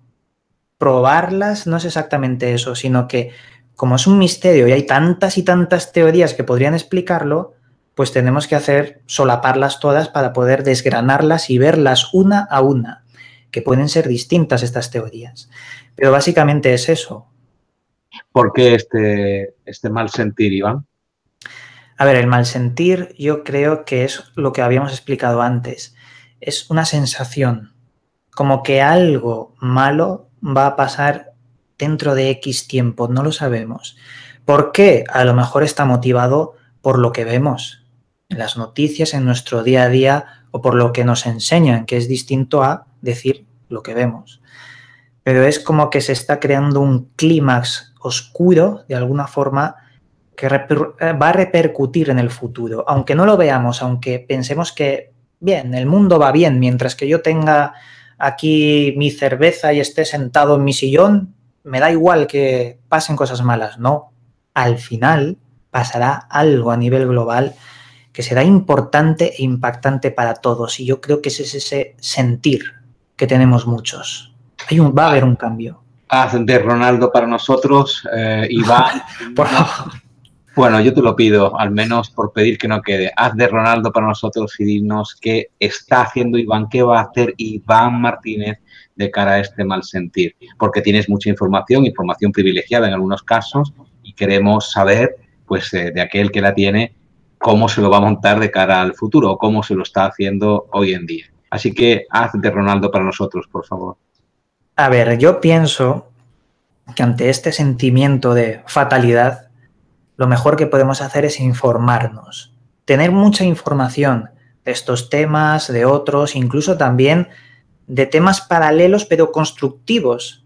probarlas, no es exactamente eso, sino que como es un misterio y hay tantas y tantas teorías que podrían explicarlo, pues tenemos que solaparlas todas para poder desgranarlas y verlas una a una, que pueden ser distintas estas teorías. Pero básicamente es eso. ¿Por qué este mal sentir, Iván? A ver, el mal sentir yo creo que es lo que habíamos explicado antes. Es una sensación, como que algo malo va a pasar dentro de X tiempo, no lo sabemos. ¿Por qué? A lo mejor está motivado por lo que vemos en las noticias, en nuestro día a día o por lo que nos enseñan, que es distinto a decir lo que vemos. Pero es como que se está creando un clímax oscuro, de alguna forma, que va a repercutir en el futuro. Aunque no lo veamos, aunque pensemos que, bien, el mundo va bien, mientras que yo tenga aquí mi cerveza y esté sentado en mi sillón, me da igual que pasen cosas malas. No, al final pasará algo a nivel global que será importante e impactante para todos. Y yo creo que ese es ese sentir que tenemos muchos. Va a haber un cambio. Haz de Ronaldo para nosotros, Iván. Por favor. Bueno, yo te lo pido, al menos por pedir que no quede. Haz de Ronaldo para nosotros y dinos qué está haciendo Iván, qué va a hacer Iván Martínez de cara a este mal sentir. Porque tienes mucha información privilegiada en algunos casos, y queremos saber, pues, de aquel que la tiene, cómo se lo va a montar de cara al futuro o cómo se lo está haciendo hoy en día. Así que haz de Ronaldo para nosotros, por favor. A ver, yo pienso que ante este sentimiento de fatalidad, lo mejor que podemos hacer es informarnos, tener mucha información de estos temas, de otros, incluso también de temas paralelos pero constructivos,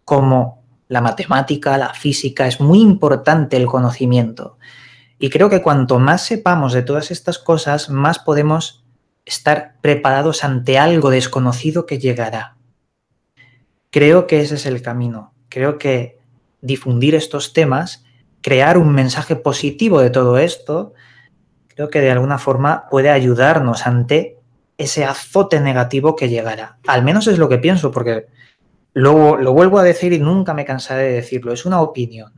como la matemática, la física. Es muy importante el conocimiento. Y creo que cuanto más sepamos de todas estas cosas, más podemos estar preparados ante algo desconocido que llegará. Creo que ese es el camino. Creo que difundir estos temas, crear un mensaje positivo de todo esto, creo que de alguna forma puede ayudarnos ante ese azote negativo que llegará. Al menos es lo que pienso, porque luego lo vuelvo a decir y nunca me cansaré de decirlo. Es una opinión.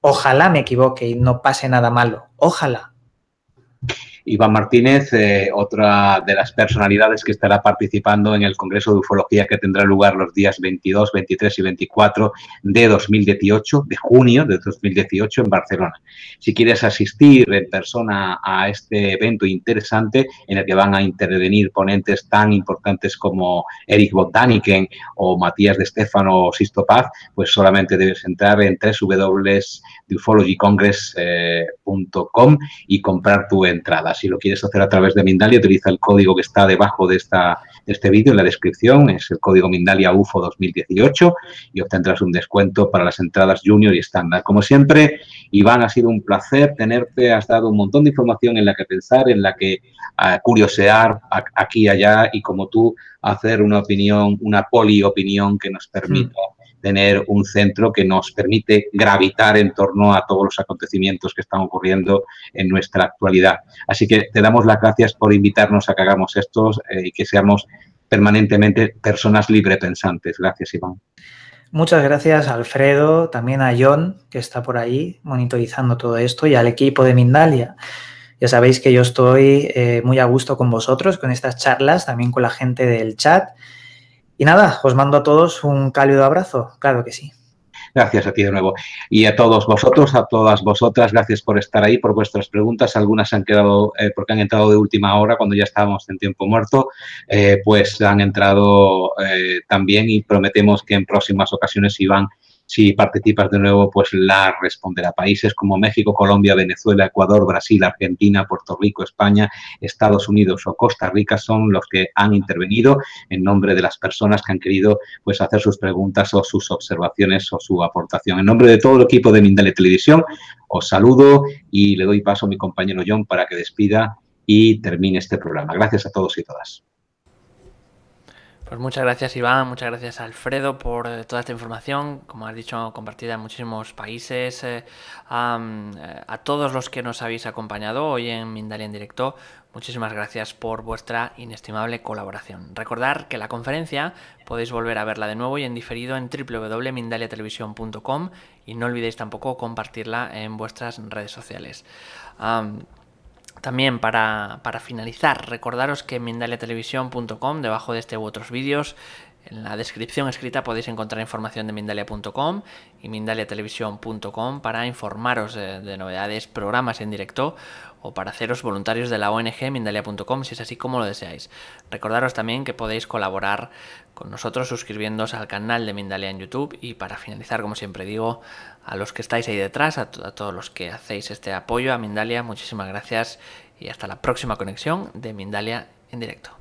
Ojalá me equivoque y no pase nada malo. Ojalá. Iván Martínez, otra de las personalidades que estará participando en el Congreso de Ufología que tendrá lugar los días 22, 23 y 24 de 2018, de junio de 2018 en Barcelona. Si quieres asistir en persona a este evento interesante en el que van a intervenir ponentes tan importantes como Eric von Däniken o Matías de Stefano o Sisto Paz, pues solamente debes entrar en www.ufologycongress.com y comprar tu entrada. Si lo quieres hacer a través de Mindalia, utiliza el código que está debajo de este vídeo en la descripción, es el código Mindalia UFO 2018 y obtendrás un descuento para las entradas Junior y estándar. Como siempre, Iván, ha sido un placer tenerte, has dado un montón de información en la que pensar, en la que curiosear aquí y allá y como tú hacer una opinión, una poliopinión que nos permita tener un centro que nos permite gravitar en torno a todos los acontecimientos que están ocurriendo en nuestra actualidad. Así que te damos las gracias por invitarnos a que hagamos estos y que seamos permanentemente personas librepensantes. Gracias, Iván. Muchas gracias, Alfredo, también a John, que está por ahí monitorizando todo esto, y al equipo de Mindalia. Ya sabéis que yo estoy muy a gusto con vosotros, con estas charlas, también con la gente del chat. Y nada, os mando a todos un cálido abrazo, claro que sí. Gracias a ti de nuevo. Y a todos vosotros, a todas vosotras, gracias por estar ahí, por vuestras preguntas. Algunas han quedado, porque han entrado de última hora, cuando ya estábamos en tiempo muerto, pues han entrado también, y prometemos que en próximas ocasiones, Iván, si participas de nuevo, pues la responderá. Países como México, Colombia, Venezuela, Ecuador, Brasil, Argentina, Puerto Rico, España, Estados Unidos o Costa Rica son los que han intervenido en nombre de las personas que han querido pues hacer sus preguntas o sus observaciones o su aportación. En nombre de todo el equipo de Mindalia Televisión, os saludo y le doy paso a mi compañero John para que despida y termine este programa. Gracias a todos y todas. Pues muchas gracias, Iván, muchas gracias, Alfredo, por toda esta información, como has dicho, compartida en muchísimos países. A todos los que nos habéis acompañado hoy en Mindalia en directo, muchísimas gracias por vuestra inestimable colaboración. Recordad que la conferencia podéis volver a verla de nuevo y en diferido en www.mindaliatelevisión.com, y no olvidéis tampoco compartirla en vuestras redes sociales. También para finalizar, recordaros que en mindaliatelevisión.com, debajo de este u otros vídeos, en la descripción escrita podéis encontrar información de Mindalia.com y mindaliatelevisión.com para informaros de novedades, programas en directo o para haceros voluntarios de la ONG Mindalia.com si es así como lo deseáis. Recordaros también que podéis colaborar con nosotros suscribiéndoos al canal de Mindalia en YouTube, y para finalizar, como siempre digo, a los que estáis ahí detrás, a todos los que hacéis este apoyo a Mindalia, muchísimas gracias y hasta la próxima conexión de Mindalia en directo.